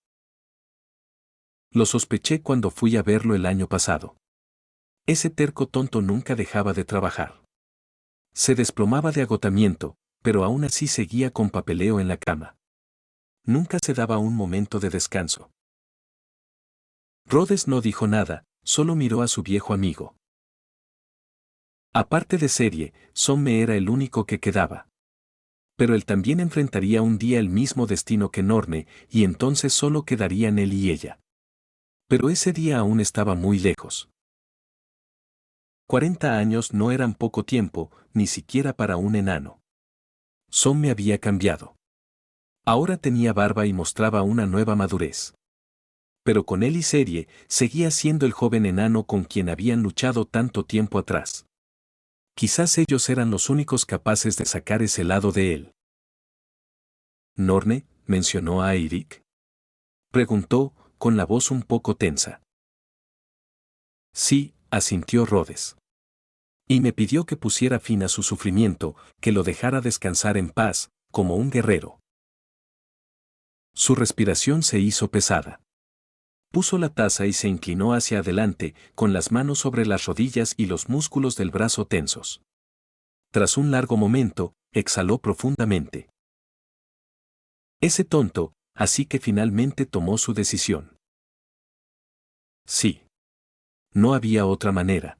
Lo sospeché cuando fui a verlo el año pasado. Ese terco tonto nunca dejaba de trabajar. Se desplomaba de agotamiento, pero aún así seguía con papeleo en la cama. Nunca se daba un momento de descanso. Rhodes no dijo nada, solo miró a su viejo amigo. Aparte de serie, Somme era el único que quedaba. Pero él también enfrentaría un día el mismo destino que Norne, y entonces solo quedarían él y ella. Pero ese día aún estaba muy lejos. 40 años no eran poco tiempo, ni siquiera para un enano. Somme había cambiado. Ahora tenía barba y mostraba una nueva madurez. Pero con él y serie, seguía siendo el joven enano con quien habían luchado tanto tiempo atrás. Quizás ellos eran los únicos capaces de sacar ese lado de él. ¿Norne mencionó a Eirik? Preguntó, con la voz un poco tensa. Sí, asintió Rhodes. Y me pidió que pusiera fin a su sufrimiento, que lo dejara descansar en paz, como un guerrero. Su respiración se hizo pesada. Puso la taza y se inclinó hacia adelante, con las manos sobre las rodillas y los músculos del brazo tensos. Tras un largo momento, exhaló profundamente. Ese tonto, así que finalmente tomó su decisión. Sí. No había otra manera.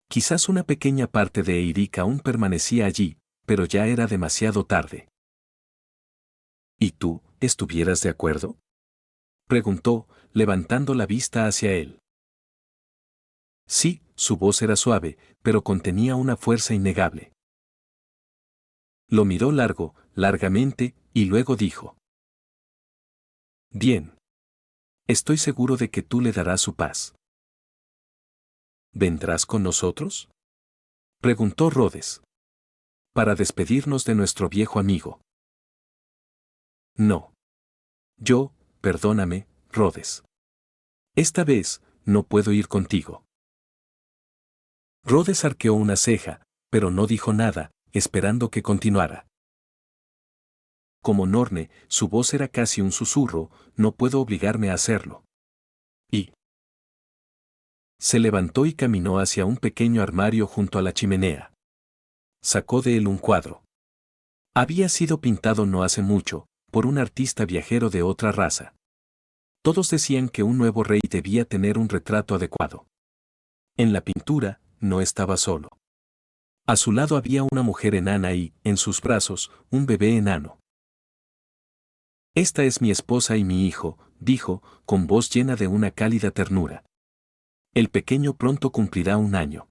Quizás una pequeña parte de Eirik aún permanecía allí, pero ya era demasiado tarde. ¿Y tú, estuvieras de acuerdo? Preguntó, levantando la vista hacia él. Sí, su voz era suave, pero contenía una fuerza innegable. Lo miró largamente, y luego dijo: Bien. Estoy seguro de que tú le darás su paz. ¿Vendrás con nosotros? Preguntó Rhodes. Para despedirnos de nuestro viejo amigo. No. Perdóname, Rhodes. Esta vez, no puedo ir contigo. Rhodes arqueó una ceja, pero no dijo nada, esperando que continuara. Como Norne, su voz era casi un susurro, no puedo obligarme a hacerlo. Y se levantó y caminó hacia un pequeño armario junto a la chimenea. Sacó de él un cuadro. Había sido pintado no hace mucho, por un artista viajero de otra raza. Todos decían que un nuevo rey debía tener un retrato adecuado. En la pintura, no estaba solo. A su lado había una mujer enana y, en sus brazos, un bebé enano. Esta es mi esposa y mi hijo, dijo, con voz llena de una cálida ternura. El pequeño pronto cumplirá 1 año.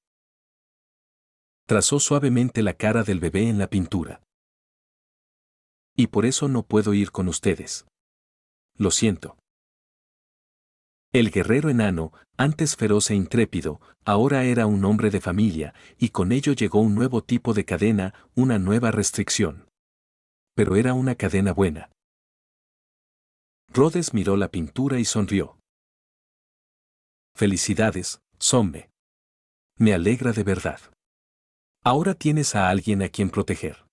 Trazó suavemente la cara del bebé en la pintura. Y por eso no puedo ir con ustedes. Lo siento. El guerrero enano, antes feroz e intrépido, ahora era un hombre de familia, y con ello llegó un nuevo tipo de cadena, una nueva restricción. Pero era una cadena buena. Rhodes miró la pintura y sonrió. Felicidades, Somme. Me alegra de verdad. Ahora tienes a alguien a quien proteger.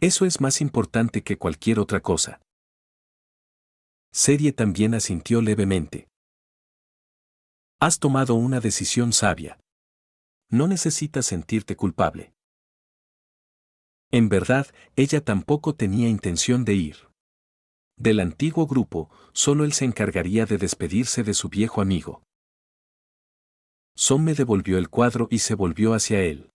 Eso es más importante que cualquier otra cosa. Serie también asintió levemente. Has tomado una decisión sabia. No necesitas sentirte culpable. En verdad, ella tampoco tenía intención de ir. Del antiguo grupo, solo él se encargaría de despedirse de su viejo amigo. Somme devolvió el cuadro y se volvió hacia él.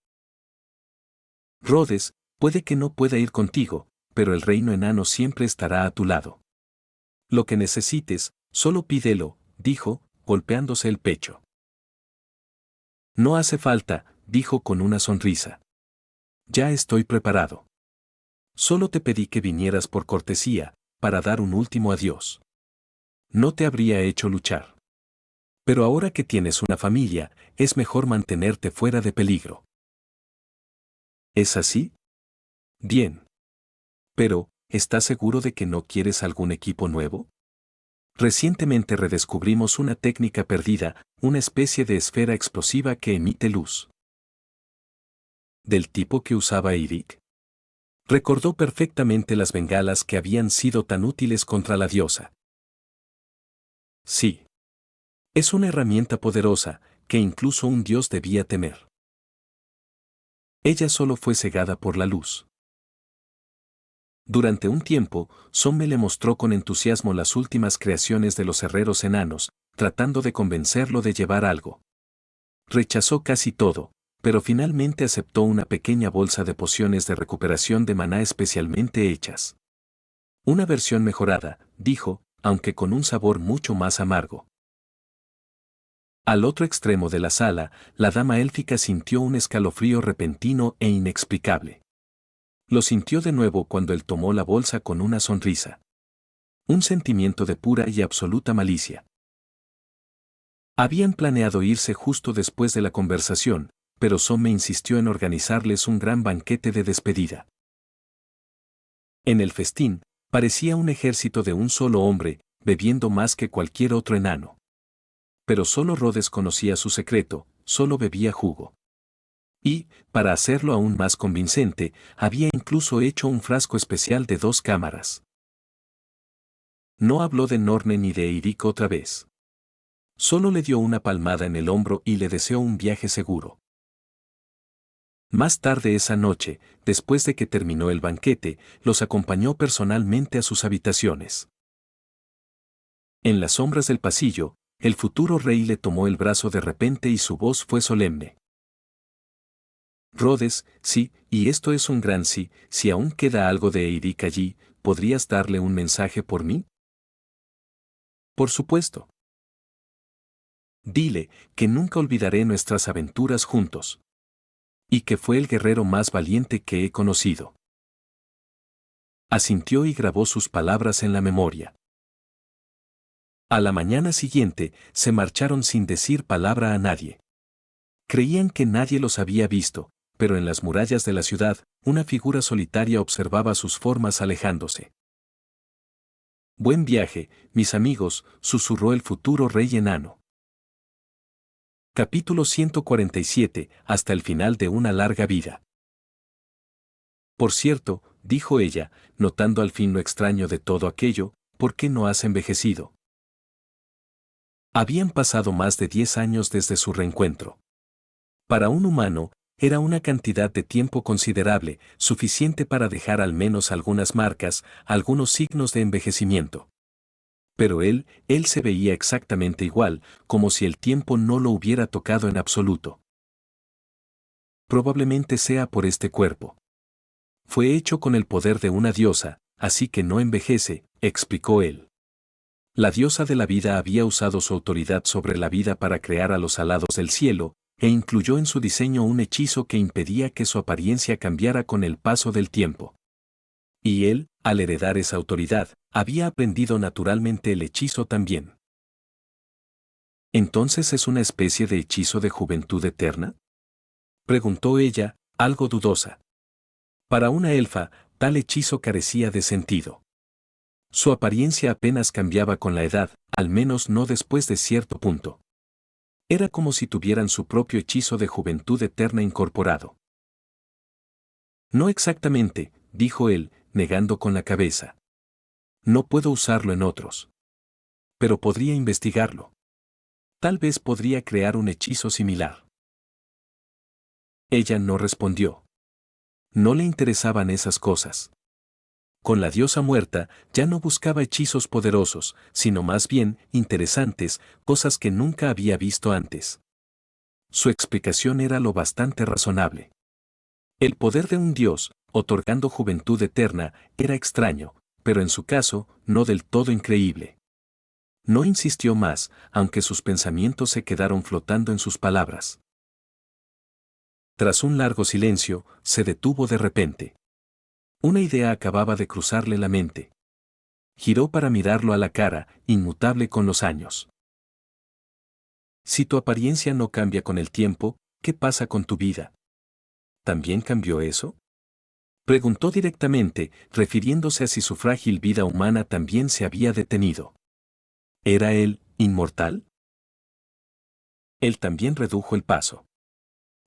Rhodes, puede que no pueda ir contigo, pero el reino enano siempre estará a tu lado. Lo que necesites, solo pídelo, dijo, golpeándose el pecho. No hace falta, dijo con una sonrisa. Ya estoy preparado. Solo te pedí que vinieras por cortesía, para dar un último adiós. No te habría hecho luchar. Pero ahora que tienes una familia, es mejor mantenerte fuera de peligro. ¿Es así? Bien. Pero, ¿estás seguro de que no quieres algún equipo nuevo? Recientemente redescubrimos una técnica perdida, una especie de esfera explosiva que emite luz. ¿Del tipo que usaba Eric? Recordó perfectamente las bengalas que habían sido tan útiles contra la diosa. Sí. Es una herramienta poderosa, que incluso un dios debía temer. Ella solo fue cegada por la luz. Durante un tiempo, Somme le mostró con entusiasmo las últimas creaciones de los herreros enanos, tratando de convencerlo de llevar algo. Rechazó casi todo, pero finalmente aceptó una pequeña bolsa de pociones de recuperación de maná especialmente hechas. Una versión mejorada, dijo, aunque con un sabor mucho más amargo. Al otro extremo de la sala, la dama élfica sintió un escalofrío repentino e inexplicable. Lo sintió de nuevo cuando él tomó la bolsa con una sonrisa. Un sentimiento de pura y absoluta malicia. Habían planeado irse justo después de la conversación, pero Somme insistió en organizarles un gran banquete de despedida. En el festín, parecía un ejército de un solo hombre, bebiendo más que cualquier otro enano. Pero solo Rhodes conocía su secreto, solo bebía jugo. Y, para hacerlo aún más convincente, había incluso hecho un frasco especial de 2 cámaras. No habló de Norne ni de Eirik otra vez. Solo le dio una palmada en el hombro y le deseó un viaje seguro. Más tarde esa noche, después de que terminó el banquete, los acompañó personalmente a sus habitaciones. En las sombras del pasillo, el futuro rey le tomó el brazo de repente y su voz fue solemne. Rhodes, sí, y esto es un gran sí, si aún queda algo de Eirik allí, ¿podrías darle un mensaje por mí? Por supuesto. Dile que nunca olvidaré nuestras aventuras juntos. Y que fue el guerrero más valiente que he conocido. Asintió y grabó sus palabras en la memoria. A la mañana siguiente, se marcharon sin decir palabra a nadie. Creían que nadie los había visto, pero en las murallas de la ciudad, una figura solitaria observaba sus formas alejándose. Buen viaje, mis amigos, susurró el futuro rey enano. Capítulo 147, hasta el final de una larga vida. Por cierto, dijo ella, notando al fin lo extraño de todo aquello, ¿por qué no has envejecido? Habían pasado más de 10 años desde su reencuentro. Para un humano, era una cantidad de tiempo considerable, suficiente para dejar al menos algunas marcas, algunos signos de envejecimiento. Pero él se veía exactamente igual, como si el tiempo no lo hubiera tocado en absoluto. Probablemente sea por este cuerpo. Fue hecho con el poder de una diosa, así que no envejece, explicó él. La diosa de la vida había usado su autoridad sobre la vida para crear a los alados del cielo, e incluyó en su diseño un hechizo que impedía que su apariencia cambiara con el paso del tiempo. Y él, al heredar esa autoridad, había aprendido naturalmente el hechizo también. ¿Entonces es una especie de hechizo de juventud eterna? Preguntó ella, algo dudosa. Para una elfa, tal hechizo carecía de sentido. Su apariencia apenas cambiaba con la edad, al menos no después de cierto punto. Era como si tuvieran su propio hechizo de juventud eterna incorporado. No exactamente, dijo él, negando con la cabeza. No puedo usarlo en otros. Pero podría investigarlo. Tal vez podría crear un hechizo similar. Ella no respondió. No le interesaban esas cosas. Con la diosa muerta, ya no buscaba hechizos poderosos, sino más bien interesantes, cosas que nunca había visto antes. Su explicación era lo bastante razonable. El poder de un dios, otorgando juventud eterna, era extraño, pero en su caso, no del todo increíble. No insistió más, aunque sus pensamientos se quedaron flotando en sus palabras. Tras un largo silencio, se detuvo de repente. Una idea acababa de cruzarle la mente. Giró para mirarlo a la cara, inmutable con los años. Si tu apariencia no cambia con el tiempo, ¿qué pasa con tu vida? ¿También cambió eso? Preguntó directamente, refiriéndose a si su frágil vida humana también se había detenido. ¿Era él, inmortal? Él también redujo el paso.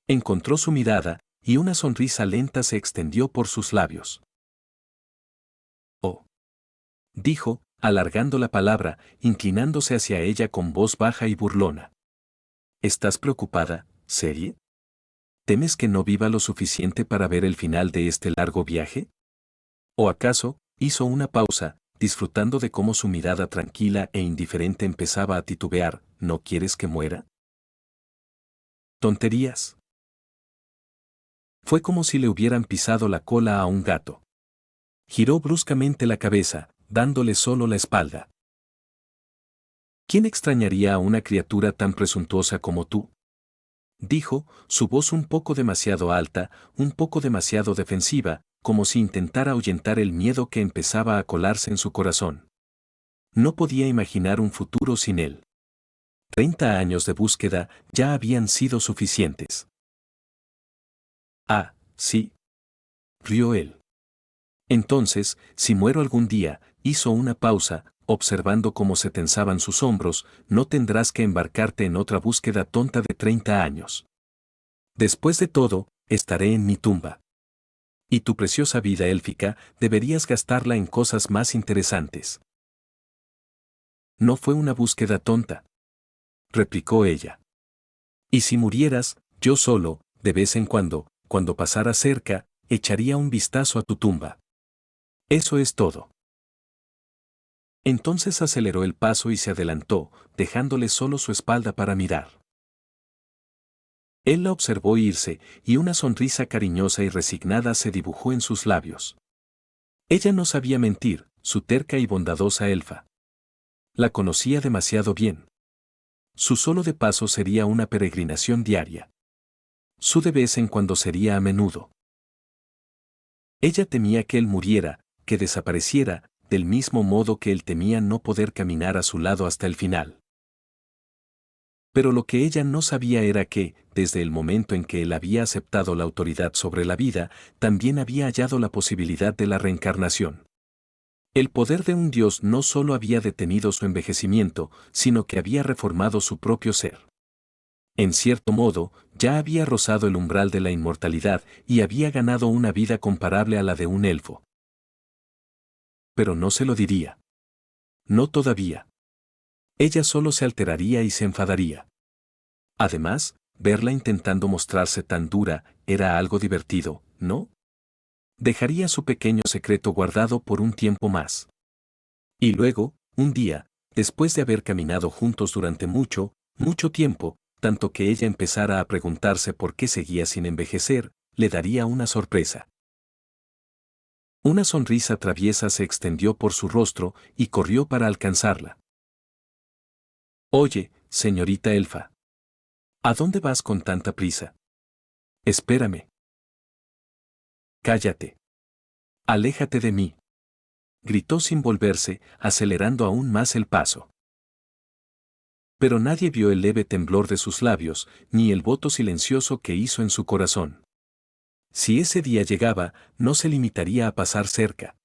Encontró su mirada, y una sonrisa lenta se extendió por sus labios. Oh. Dijo, alargando la palabra, inclinándose hacia ella con voz baja y burlona. ¿Estás preocupada, serie? ¿Temes que no viva lo suficiente para ver el final de este largo viaje? ¿O acaso, hizo una pausa, disfrutando de cómo su mirada tranquila e indiferente empezaba a titubear, ¿no quieres que muera? Tonterías. Fue como si le hubieran pisado la cola a un gato. Giró bruscamente la cabeza, dándole solo la espalda. ¿Quién extrañaría a una criatura tan presuntuosa como tú? Dijo, su voz un poco demasiado alta, un poco demasiado defensiva, como si intentara ahuyentar el miedo que empezaba a colarse en su corazón. No podía imaginar un futuro sin él. 30 años de búsqueda ya habían sido suficientes. Ah, sí. Rió él. Entonces, si muero algún día, hizo una pausa, observando cómo se tensaban sus hombros, no tendrás que embarcarte en otra búsqueda tonta de 30 años. Después de todo, estaré en mi tumba. Y tu preciosa vida élfica deberías gastarla en cosas más interesantes. No fue una búsqueda tonta, replicó ella. Y si murieras, yo solo, de vez en cuando pasara cerca, echaría un vistazo a tu tumba. Eso es todo. Entonces aceleró el paso y se adelantó, dejándole solo su espalda para mirar. Él la observó irse, y una sonrisa cariñosa y resignada se dibujó en sus labios. Ella no sabía mentir, su terca y bondadosa elfa. La conocía demasiado bien. Su solo de paso sería una peregrinación diaria. Su de vez en cuando sería a menudo. Ella temía que él muriera, que desapareciera, del mismo modo que él temía no poder caminar a su lado hasta el final. Pero lo que ella no sabía era que, desde el momento en que él había aceptado la autoridad sobre la vida, también había hallado la posibilidad de la reencarnación. El poder de un dios no solo había detenido su envejecimiento, sino que había reformado su propio ser. En cierto modo, ya había rozado el umbral de la inmortalidad y había ganado una vida comparable a la de un elfo. Pero no se lo diría. No todavía. Ella solo se alteraría y se enfadaría. Además, verla intentando mostrarse tan dura era algo divertido, ¿no? Dejaría su pequeño secreto guardado por un tiempo más. Y luego, un día, después de haber caminado juntos durante mucho, mucho tiempo, tanto que ella empezara a preguntarse por qué seguía sin envejecer, le daría una sorpresa. Una sonrisa traviesa se extendió por su rostro y corrió para alcanzarla. Oye, señorita Elfa. ¿A dónde vas con tanta prisa? Espérame. Cállate. Aléjate de mí. Gritó sin volverse, acelerando aún más el paso. Pero nadie vio el leve temblor de sus labios, ni el voto silencioso que hizo en su corazón. Si ese día llegaba, no se limitaría a pasar cerca.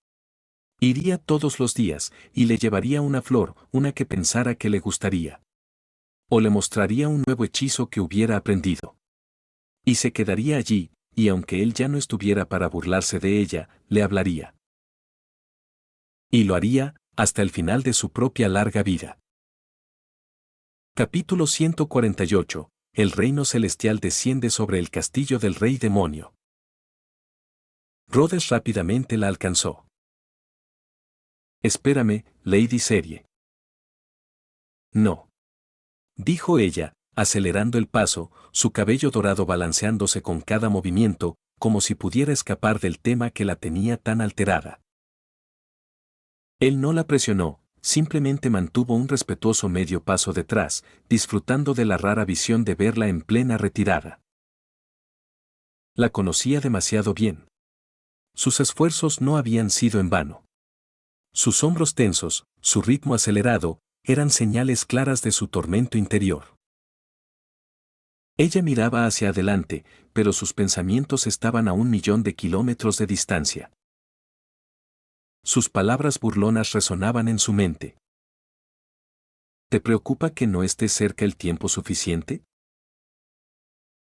Iría todos los días, y le llevaría una flor, una que pensara que le gustaría. O le mostraría un nuevo hechizo que hubiera aprendido. Y se quedaría allí, y aunque él ya no estuviera para burlarse de ella, le hablaría. Y lo haría, hasta el final de su propia larga vida. Capítulo 148. El reino celestial desciende sobre el castillo del rey demonio. Rhodes rápidamente la alcanzó. Espérame, Lady Serie. No. Dijo ella, acelerando el paso, su cabello dorado balanceándose con cada movimiento, como si pudiera escapar del tema que la tenía tan alterada. Él no la presionó, simplemente mantuvo un respetuoso medio paso detrás, disfrutando de la rara visión de verla en plena retirada. La conocía demasiado bien. Sus esfuerzos no habían sido en vano. Sus hombros tensos, su ritmo acelerado, eran señales claras de su tormento interior. Ella miraba hacia adelante, pero sus pensamientos estaban a 1.000.000 de kilómetros de distancia. Sus palabras burlonas resonaban en su mente. ¿Te preocupa que no esté cerca el tiempo suficiente?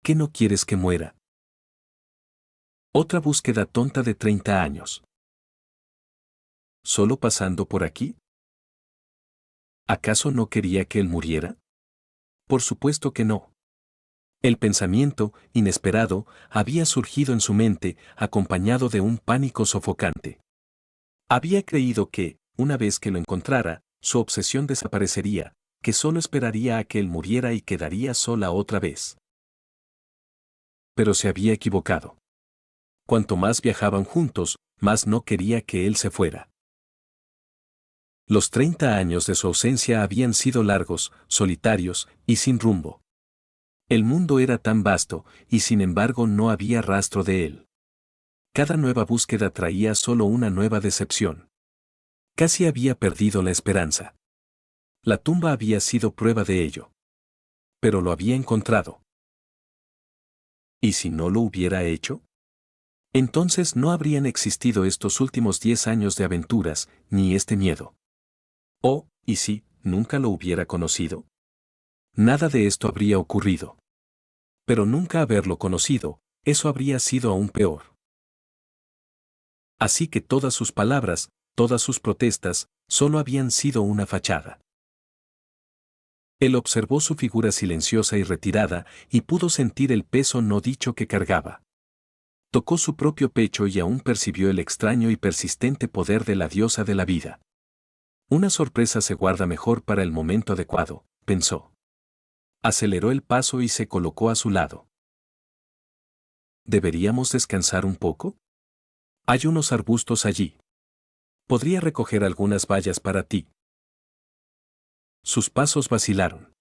¿Qué no quieres que muera? Otra búsqueda tonta de 30 años. ¿Solo pasando por aquí? ¿Acaso no quería que él muriera? Por supuesto que no. El pensamiento, inesperado, había surgido en su mente, acompañado de un pánico sofocante. Había creído que, una vez que lo encontrara, su obsesión desaparecería, que solo esperaría a que él muriera y quedaría sola otra vez. Pero se había equivocado. Cuanto más viajaban juntos, más no quería que él se fuera. Los 30 años de su ausencia habían sido largos, solitarios y sin rumbo. El mundo era tan vasto, y sin embargo no había rastro de él. Cada nueva búsqueda traía solo una nueva decepción. Casi había perdido la esperanza. La tumba había sido prueba de ello. Pero lo había encontrado. ¿Y si no lo hubiera hecho? Entonces no habrían existido estos últimos 10 años de aventuras, ni este miedo. Oh, ¿y si nunca lo hubiera conocido? Nada de esto habría ocurrido. Pero nunca haberlo conocido, eso habría sido aún peor. Así que todas sus palabras, todas sus protestas, solo habían sido una fachada. Él observó su figura silenciosa y retirada, y pudo sentir el peso no dicho que cargaba. Tocó su propio pecho y aún percibió el extraño y persistente poder de la diosa de la vida. Una sorpresa se guarda mejor para el momento adecuado, pensó. Aceleró el paso y se colocó a su lado. ¿Deberíamos descansar un poco? Hay unos arbustos allí. Podría recoger algunas bayas para ti. Sus pasos vacilaron.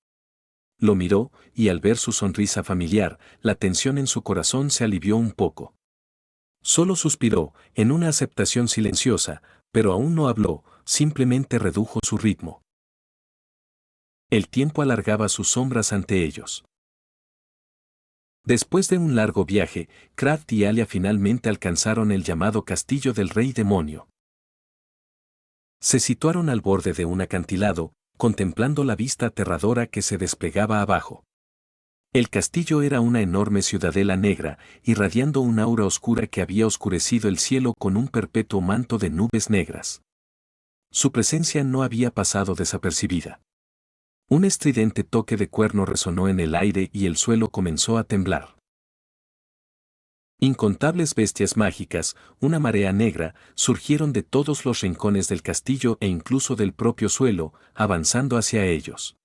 Lo miró, y al ver su sonrisa familiar, la tensión en su corazón se alivió un poco. Solo suspiró, en una aceptación silenciosa, pero aún no habló, simplemente redujo su ritmo. El tiempo alargaba sus sombras ante ellos. Después de un largo viaje, Kraft y Alia finalmente alcanzaron el llamado Castillo del Rey Demonio. Se situaron al borde de un acantilado, contemplando la vista aterradora que se desplegaba abajo. El castillo era una enorme ciudadela negra, irradiando un aura oscura que había oscurecido el cielo con un perpetuo manto de nubes negras. Su presencia no había pasado desapercibida. Un estridente toque de cuerno resonó en el aire y el suelo comenzó a temblar. Incontables bestias mágicas, una marea negra, surgieron de todos los rincones del castillo e incluso del propio suelo, avanzando hacia ellos.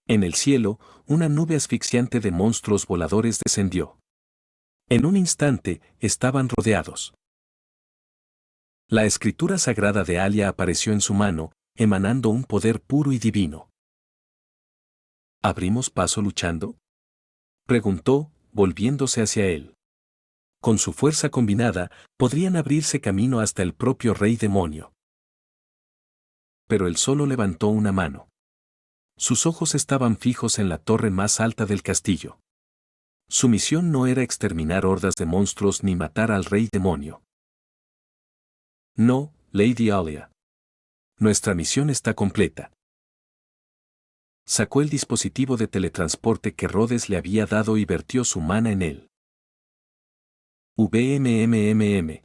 En el cielo, una nube asfixiante de monstruos voladores descendió. En un instante, estaban rodeados. La escritura sagrada de Alia apareció en su mano, emanando un poder puro y divino. ¿Abrimos paso luchando?, preguntó, volviéndose hacia él. Con su fuerza combinada, podrían abrirse camino hasta el propio rey demonio. Pero él solo levantó una mano. Sus ojos estaban fijos en la torre más alta del castillo. Su misión no era exterminar hordas de monstruos ni matar al rey demonio. No, Lady Alia. Nuestra misión está completa. Sacó el dispositivo de teletransporte que Rhodes le había dado y vertió su mana en él. VMMMM.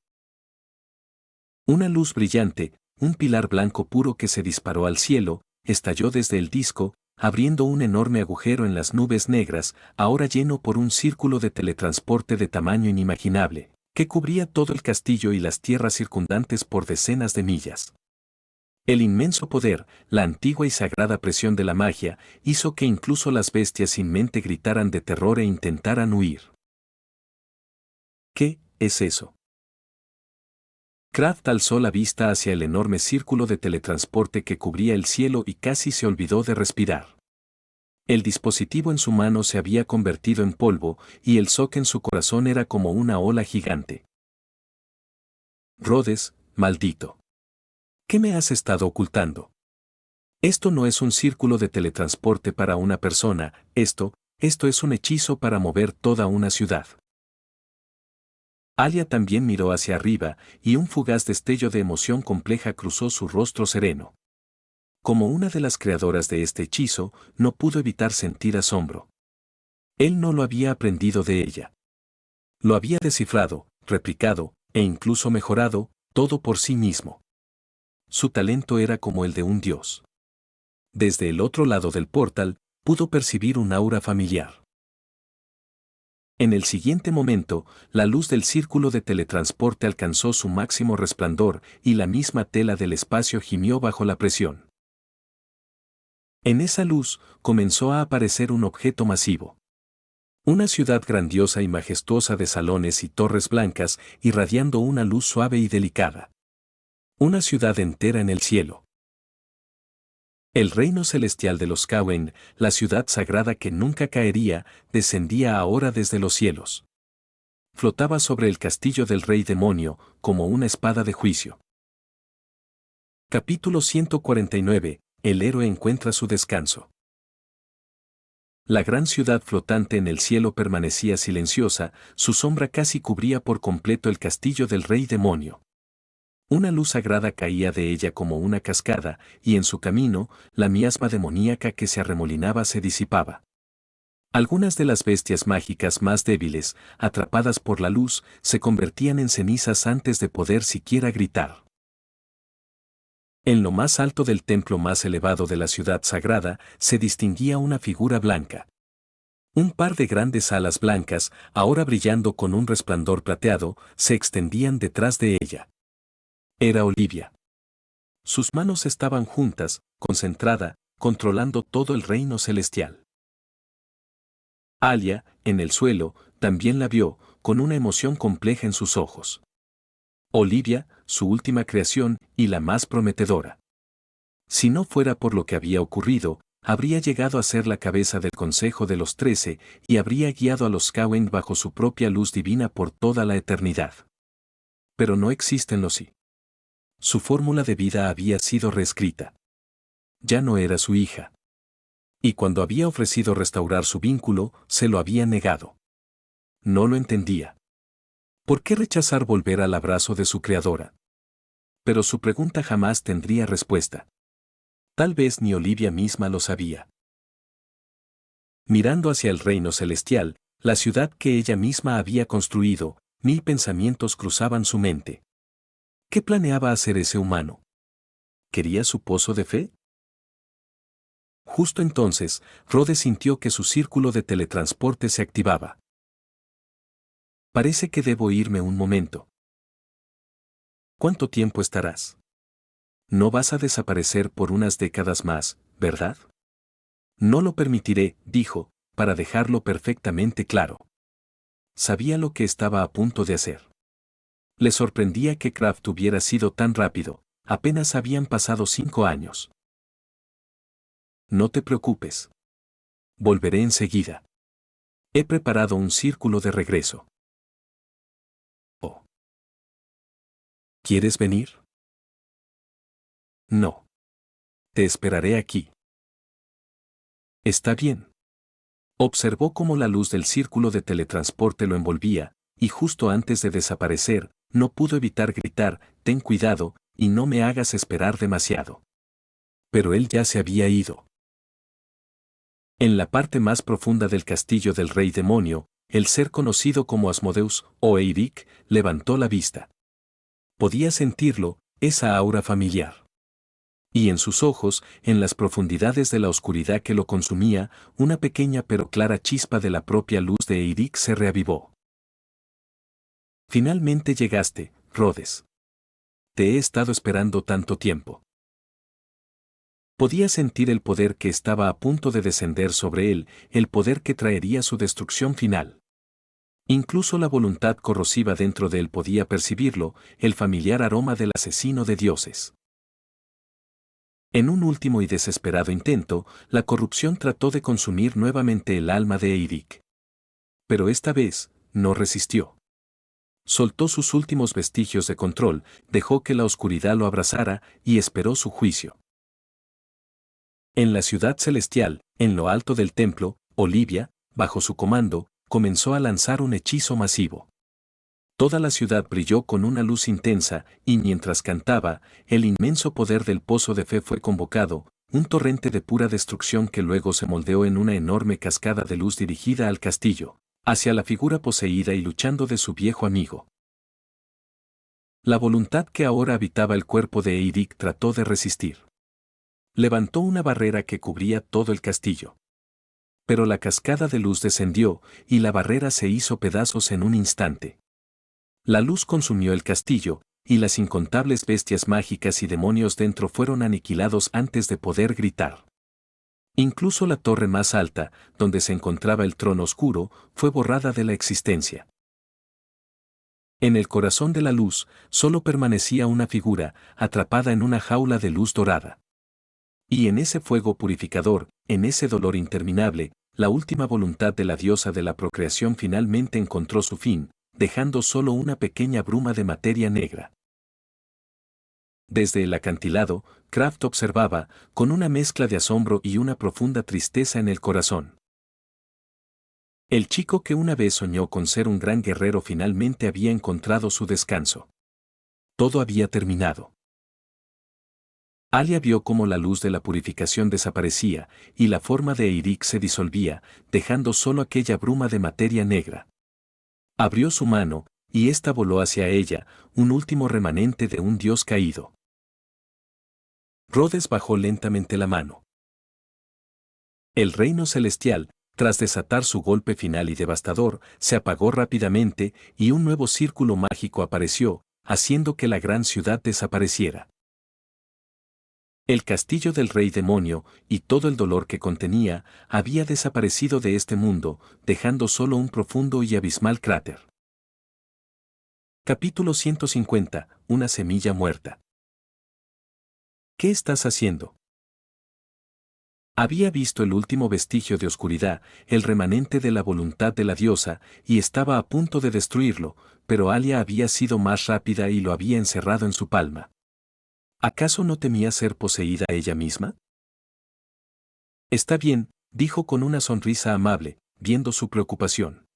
Una luz brillante, un pilar blanco puro que se disparó al cielo, estalló desde el disco, abriendo un enorme agujero en las nubes negras, ahora lleno por un círculo de teletransporte de tamaño inimaginable, que cubría todo el castillo y las tierras circundantes por decenas de millas. El inmenso poder, la antigua y sagrada presión de la magia, hizo que incluso las bestias sin mente gritaran de terror e intentaran huir. ¿Qué es eso? Kraft alzó la vista hacia el enorme círculo de teletransporte que cubría el cielo y casi se olvidó de respirar. El dispositivo en su mano se había convertido en polvo, y el shock en su corazón era como una ola gigante. Rhodes, maldito. ¿Qué me has estado ocultando? Esto no es un círculo de teletransporte para una persona, esto es un hechizo para mover toda una ciudad. Alia también miró hacia arriba, y un fugaz destello de emoción compleja cruzó su rostro sereno. Como una de las creadoras de este hechizo, no pudo evitar sentir asombro. Él no lo había aprendido de ella. Lo había descifrado, replicado, e incluso mejorado, todo por sí mismo. Su talento era como el de un dios. Desde el otro lado del portal, pudo percibir un aura familiar. En el siguiente momento, la luz del círculo de teletransporte alcanzó su máximo resplandor y la misma tela del espacio gimió bajo la presión. En esa luz, comenzó a aparecer un objeto masivo. Una ciudad grandiosa y majestuosa de salones y torres blancas, irradiando una luz suave y delicada. Una ciudad entera en el cielo. El reino celestial de los Kawen, la ciudad sagrada que nunca caería, descendía ahora desde los cielos. Flotaba sobre el castillo del rey demonio, como una espada de juicio. Capítulo 149. El héroe encuentra su descanso. La gran ciudad flotante en el cielo permanecía silenciosa, su sombra casi cubría por completo el castillo del rey demonio. Una luz sagrada caía de ella como una cascada, y en su camino, la miasma demoníaca que se arremolinaba se disipaba. Algunas de las bestias mágicas más débiles, atrapadas por la luz, se convertían en cenizas antes de poder siquiera gritar. En lo más alto del templo más elevado de la ciudad sagrada, se distinguía una figura blanca. Un par de grandes alas blancas, ahora brillando con un resplandor plateado, se extendían detrás de ella. Era Olivia. Sus manos estaban juntas, concentrada, controlando todo el reino celestial. Alia, en el suelo, también la vio, con una emoción compleja en sus ojos. Olivia, su última creación y la más prometedora. Si no fuera por lo que había ocurrido, habría llegado a ser la cabeza del Consejo de los 13 y habría guiado a los Kawen bajo su propia luz divina por toda la eternidad. Pero no existen los sí. Su fórmula de vida había sido reescrita. Ya no era su hija. Y cuando había ofrecido restaurar su vínculo, se lo había negado. No lo entendía. ¿Por qué rechazar volver al abrazo de su creadora? Pero su pregunta jamás tendría respuesta. Tal vez ni Olivia misma lo sabía. Mirando hacia el reino celestial, la ciudad que ella misma había construido, 1000 pensamientos cruzaban su mente. ¿Qué planeaba hacer ese humano? ¿Quería su pozo de fe? Justo entonces, Rhodes sintió que su círculo de teletransporte se activaba. Parece que debo irme un momento. ¿Cuánto tiempo estarás? No vas a desaparecer por unas décadas más, ¿verdad? No lo permitiré, dijo, para dejarlo perfectamente claro. Sabía lo que estaba a punto de hacer. Le sorprendía que Kraft hubiera sido tan rápido, apenas habían pasado 5 años. No te preocupes. Volveré enseguida. He preparado un círculo de regreso. Oh. ¿Quieres venir? No. Te esperaré aquí. Está bien. Observó cómo la luz del círculo de teletransporte lo envolvía, y justo antes de desaparecer, no pudo evitar gritar, «Ten cuidado, y no me hagas esperar demasiado». Pero él ya se había ido. En la parte más profunda del castillo del rey demonio, el ser conocido como Asmodeus, o Eirik, levantó la vista. Podía sentirlo, esa aura familiar. Y en sus ojos, en las profundidades de la oscuridad que lo consumía, una pequeña pero clara chispa de la propia luz de Eirik se reavivó. Finalmente llegaste, Rhodes. Te he estado esperando tanto tiempo. Podía sentir el poder que estaba a punto de descender sobre él, el poder que traería su destrucción final. Incluso la voluntad corrosiva dentro de él podía percibirlo, el familiar aroma del asesino de dioses. En un último y desesperado intento, la corrupción trató de consumir nuevamente el alma de Eirik. Pero esta vez, no resistió. Soltó sus últimos vestigios de control, dejó que la oscuridad lo abrazara y esperó su juicio. En la ciudad celestial, en lo alto del templo, Olivia, bajo su comando, comenzó a lanzar un hechizo masivo. Toda la ciudad brilló con una luz intensa, y mientras cantaba, el inmenso poder del pozo de fe fue convocado, un torrente de pura destrucción que luego se moldeó en una enorme cascada de luz dirigida al castillo, hacia la figura poseída y luchando de su viejo amigo. La voluntad que ahora habitaba el cuerpo de Eirik trató de resistir. Levantó una barrera que cubría todo el castillo. Pero la cascada de luz descendió, y la barrera se hizo pedazos en un instante. La luz consumió el castillo, y las incontables bestias mágicas y demonios dentro fueron aniquilados antes de poder gritar. Incluso la torre más alta, donde se encontraba el trono oscuro, fue borrada de la existencia. En el corazón de la luz, solo permanecía una figura, atrapada en una jaula de luz dorada. Y en ese fuego purificador, en ese dolor interminable, la última voluntad de la diosa de la procreación finalmente encontró su fin, dejando solo una pequeña bruma de materia negra. Desde el acantilado, Kraft observaba, con una mezcla de asombro y una profunda tristeza en el corazón. El chico que una vez soñó con ser un gran guerrero finalmente había encontrado su descanso. Todo había terminado. Alia vio cómo la luz de la purificación desaparecía, y la forma de Eirik se disolvía, dejando solo aquella bruma de materia negra. Abrió su mano, y ésta voló hacia ella, un último remanente de un dios caído. Rhodes bajó lentamente la mano. El reino celestial, tras desatar su golpe final y devastador, se apagó rápidamente, y un nuevo círculo mágico apareció, haciendo que la gran ciudad desapareciera. El castillo del rey demonio, y todo el dolor que contenía, había desaparecido de este mundo, dejando solo un profundo y abismal cráter. Capítulo 150. Una semilla muerta. ¿Qué estás haciendo? Había visto el último vestigio de oscuridad, el remanente de la voluntad de la diosa, y estaba a punto de destruirlo, pero Alia había sido más rápida y lo había encerrado en su palma. ¿Acaso no temía ser poseída ella misma? Está bien, dijo con una sonrisa amable, viendo su preocupación.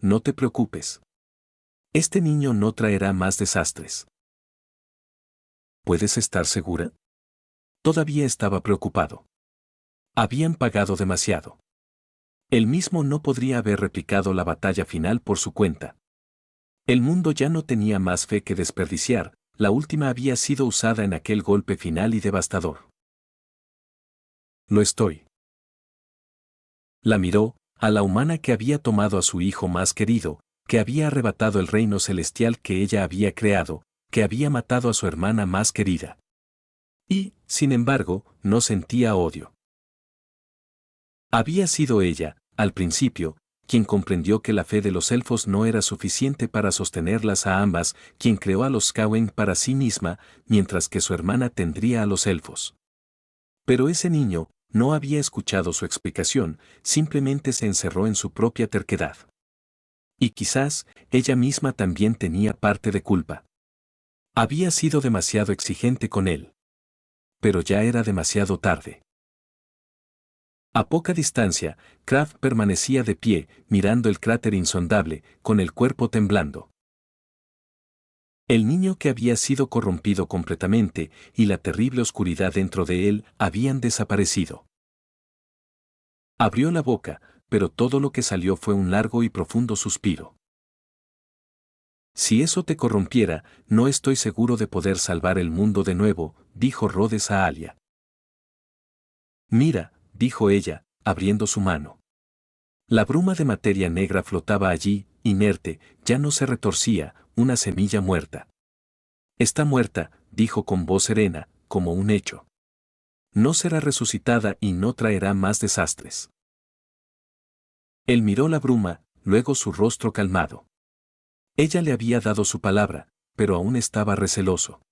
No te preocupes. Este niño no traerá más desastres. ¿Puedes estar segura? Todavía estaba preocupado. Habían pagado demasiado. Él mismo no podría haber replicado la batalla final por su cuenta. El mundo ya no tenía más fe que desperdiciar, la última había sido usada en aquel golpe final y devastador. Lo estoy. La miró, a la humana que había tomado a su hijo más querido, que había arrebatado el reino celestial que ella había creado, que había matado a su hermana más querida. Y, sin embargo, no sentía odio. Había sido ella, al principio, quien comprendió que la fe de los elfos no era suficiente para sostenerlas a ambas, quien creó a los Skawen para sí misma, mientras que su hermana tendría a los elfos. Pero ese niño no había escuchado su explicación, simplemente se encerró en su propia terquedad. Y quizás, ella misma también tenía parte de culpa. Había sido demasiado exigente con él. Pero ya era demasiado tarde. A poca distancia, Kraft permanecía de pie, mirando el cráter insondable, con el cuerpo temblando. El niño que había sido corrompido completamente y la terrible oscuridad dentro de él habían desaparecido. Abrió la boca, pero todo lo que salió fue un largo y profundo suspiro. Si eso te corrompiera, no estoy seguro de poder salvar el mundo de nuevo, dijo Rhodes a Alia. Mira, dijo ella, abriendo su mano. La bruma de materia negra flotaba allí, inerte, ya no se retorcía, una semilla muerta. Está muerta, dijo con voz serena, como un hecho. No será resucitada y no traerá más desastres. Él miró la bruma, luego su rostro calmado. Ella le había dado su palabra, pero aún estaba receloso.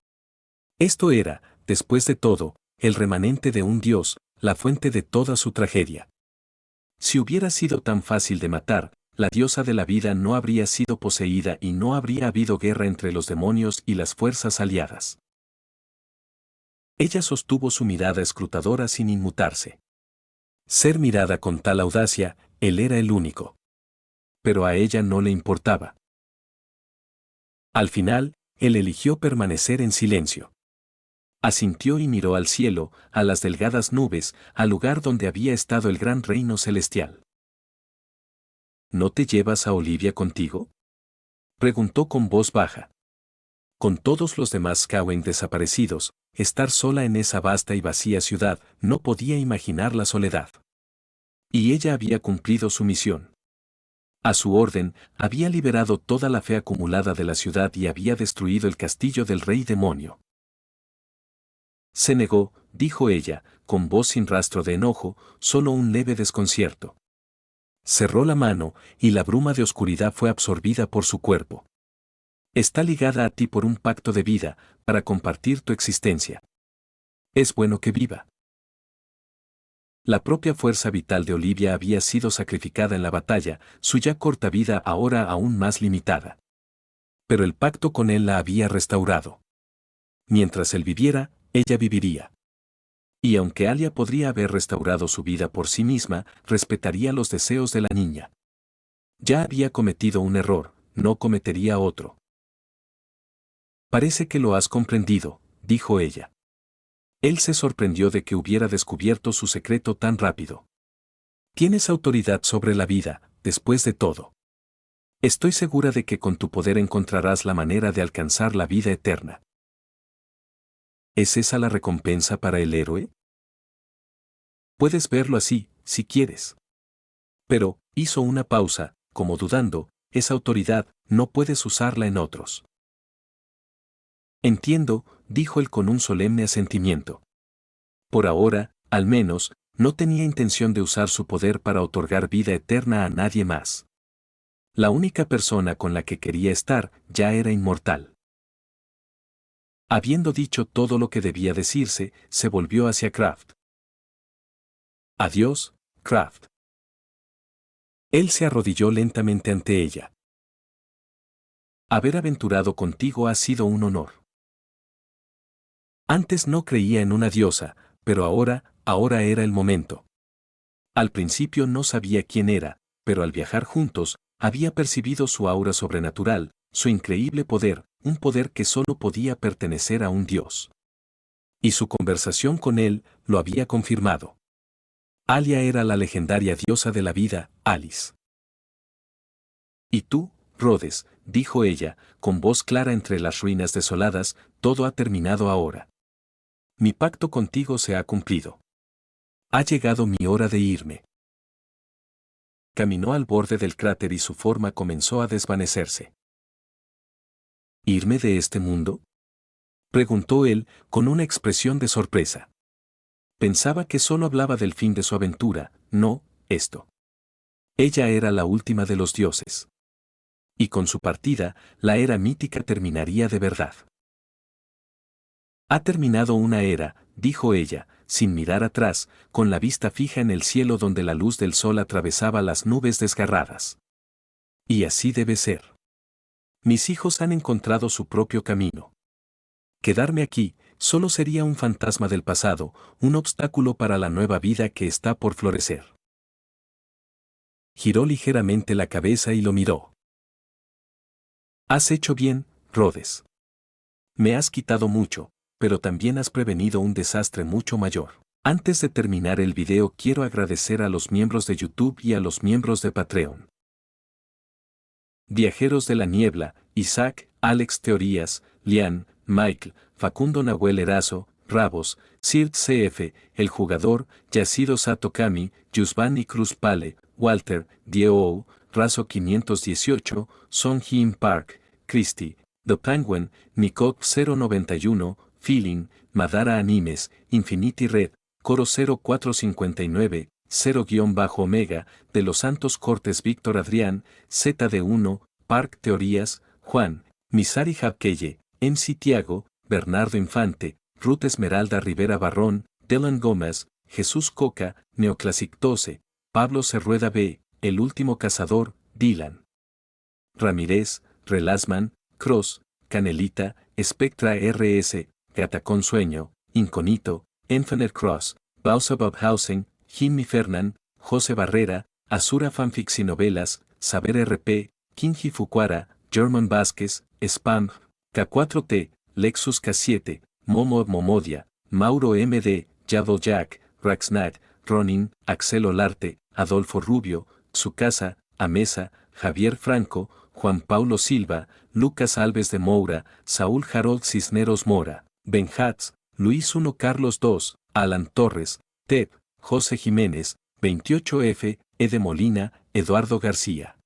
Esto era, después de todo, el remanente de un dios, la fuente de toda su tragedia. Si hubiera sido tan fácil de matar, la diosa de la vida no habría sido poseída y no habría habido guerra entre los demonios y las fuerzas aliadas. Ella sostuvo su mirada escrutadora sin inmutarse. Ser mirada con tal audacia, él era el único. Pero a ella no le importaba. Al final, él eligió permanecer en silencio. Asintió y miró al cielo, a las delgadas nubes, al lugar donde había estado el gran reino celestial. ¿No te llevas a Olivia contigo?, preguntó con voz baja. Con todos los demás Cawen desaparecidos, estar sola en esa vasta y vacía ciudad, no podía imaginar la soledad. Y ella había cumplido su misión. A su orden, había liberado toda la fe acumulada de la ciudad y había destruido el castillo del rey demonio. Se negó, dijo ella, con voz sin rastro de enojo, solo un leve desconcierto. Cerró la mano, y la bruma de oscuridad fue absorbida por su cuerpo. Está ligada a ti por un pacto de vida, para compartir tu existencia. Es bueno que viva. La propia fuerza vital de Olivia había sido sacrificada en la batalla, su ya corta vida ahora aún más limitada. Pero el pacto con él la había restaurado. Mientras él viviera, ella viviría. Y aunque Alia podría haber restaurado su vida por sí misma, respetaría los deseos de la niña. Ya había cometido un error, no cometería otro. Parece que lo has comprendido, dijo ella. Él se sorprendió de que hubiera descubierto su secreto tan rápido. Tienes autoridad sobre la vida, después de todo. Estoy segura de que con tu poder encontrarás la manera de alcanzar la vida eterna. ¿Es esa la recompensa para el héroe? Puedes verlo así, si quieres. Pero, hizo una pausa, como dudando, esa autoridad, no puedes usarla en otros. Entiendo, dijo él con un solemne asentimiento. Por ahora, al menos, no tenía intención de usar su poder para otorgar vida eterna a nadie más. La única persona con la que quería estar ya era inmortal. Habiendo dicho todo lo que debía decirse, se volvió hacia Kraft. Adiós, Kraft. Él se arrodilló lentamente ante ella. Haber aventurado contigo ha sido un honor. Antes no creía en una diosa, pero ahora era el momento. Al principio no sabía quién era, pero al viajar juntos, había percibido su aura sobrenatural, su increíble poder, un poder que solo podía pertenecer a un dios. Y su conversación con él lo había confirmado. Alia era la legendaria diosa de la vida, Alice. ¿Y tú, Rhodes?, dijo ella, con voz clara entre las ruinas desoladas, todo ha terminado ahora. Mi pacto contigo se ha cumplido. Ha llegado mi hora de irme. Caminó al borde del cráter y su forma comenzó a desvanecerse. ¿Irme de este mundo?, preguntó él, con una expresión de sorpresa. Pensaba que solo hablaba del fin de su aventura, no, esto. Ella era la última de los dioses. Y con su partida, la era mítica terminaría de verdad. Ha terminado una era, dijo ella, sin mirar atrás, con la vista fija en el cielo donde la luz del sol atravesaba las nubes desgarradas. Y así debe ser. Mis hijos han encontrado su propio camino. Quedarme aquí, solo sería un fantasma del pasado, un obstáculo para la nueva vida que está por florecer. Giró ligeramente la cabeza y lo miró. Has hecho bien, Rhodes. Me has quitado mucho, pero también has prevenido un desastre mucho mayor. Antes de terminar el video quiero agradecer a los miembros de YouTube y a los miembros de Patreon. Viajeros de la Niebla, Isaac, Alex Teorías, Lian, Michael, Facundo Nahuel Erazo, Rabos, Sirt CF, El Jugador, Yasido Satokami, Yusbani Cruz Pale, Walter, Dieo, Razo 518, Song Hyun Park, Christy, The Penguin, Nikok 091, Feeling, Madara Animes, Infinity Red, Coro 0459, 0-Omega, de los Santos Cortes Víctor Adrián, ZD1, Park Teorías, Juan, Misari Jabkeye, MC Tiago, Bernardo Infante, Ruth Esmeralda Rivera Barrón, Dylan Gómez, Jesús Coca, Neoclassic 12, Pablo Cerrueda B, El Último Cazador, Dylan Ramírez, Relasman, Cross, Canelita, Spectra RS, Gata con Sueño, Inconito, Infinite Cross, Bausabab Housing, Jimmy Fernan, José Barrera, Azura Fanfics y Novelas, Saber RP, Kinji Fukuara, German Vázquez, Spam, K4T, Lexus K7, Momo Momodia, Mauro MD, Jado Jack, Raxnat, Ronin, Axel Olarte, Adolfo Rubio, Tsukasa, Amesa, Javier Franco, Juan Paulo Silva, Lucas Alves de Moura, Saúl Harold Cisneros Mora, Ben Hatz, Luis 1 Carlos 2, Alan Torres, Ted, José Jiménez, 28F, Ede Molina, Eduardo García.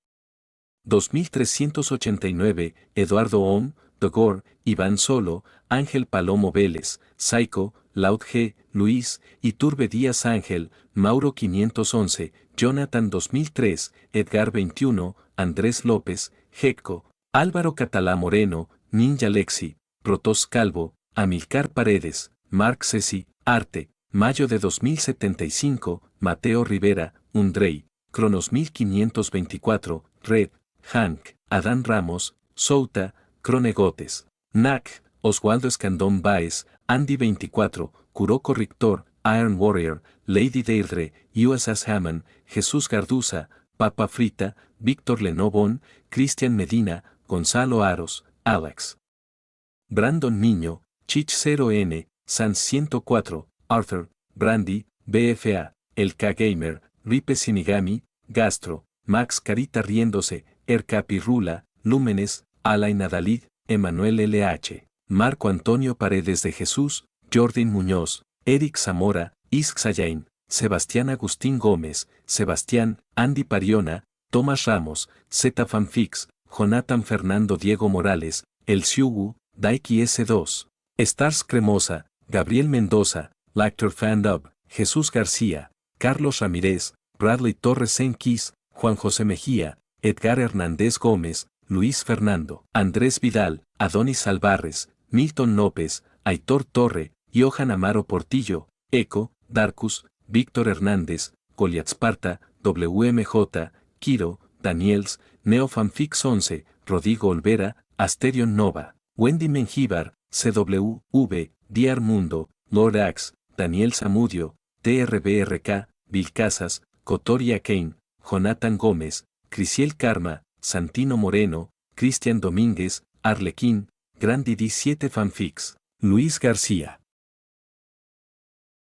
2389, Eduardo Om, Dogor, Iván Solo, Ángel Palomo Vélez, Psycho, Laud G, Luis, Iturbe Díaz Ángel, Mauro 511, Jonathan 2003, Edgar 21, Andrés López, Jecco, Álvaro Catalá Moreno, Ninja Lexi, Protos Calvo, Amilcar Paredes, Marc Ceci, Arte, Mayo de 2075, Mateo Rivera, Undrey, Cronos 1524, Red, Hank, Adán Ramos, Souta, Cronegotes, Nac, Oswaldo Escandón Baez, Andy 24, Kuroko Rictor, Iron Warrior, Lady Deirdre, USS Hammond, Jesús Garduza, Papa Frita, Víctor Lenobón, Cristian Medina, Gonzalo Aros, Alex. Brandon Niño, Chich 0N, Sans 104, Arthur, Brandy, BFA, El K-Gamer, Ripe Sinigami, Gastro, Max Carita Riéndose, Ercapi Rula, Lúmenes, Alain Nadalid, Emanuel LH, Marco Antonio Paredes de Jesús, Jordan Muñoz, Eric Zamora, Isk Sayain, Sebastián Agustín Gómez, Sebastián, Andy Pariona, Tomás Ramos, Z Fanfix, Jonathan Fernando Diego Morales, El Siugu, Daiki S2, Stars Cremosa, Gabriel Mendoza, Lactor Fandub, Jesús García, Carlos Ramírez, Bradley Torres Enquis, Juan José Mejía, Edgar Hernández Gómez, Luis Fernando, Andrés Vidal, Adonis Alvarez, Milton López, Aitor Torre, Johan Amaro Portillo, Eco, Darkus, Víctor Hernández, Goliath Sparta, WMJ, Kiro, Daniels, Neofanfix 11, Rodrigo Olvera, Asterion Nova, Wendy Mengíbar, CWV, Diar Mundo, Lord Axe, Daniel Zamudio, TRBRK, Vilcasas, Cotoria Kane, Jonathan Gómez, Crisiel Karma, Santino Moreno, Cristian Domínguez, Arlequín, Grandi D7 Fanfix, Luis García.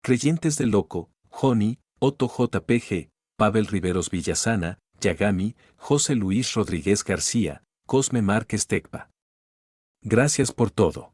Creyentes del Loco, Joni, Otto JPG, Pavel Riveros Villasana, Yagami, José Luis Rodríguez García, Cosme Márquez Tecpa. Gracias por todo.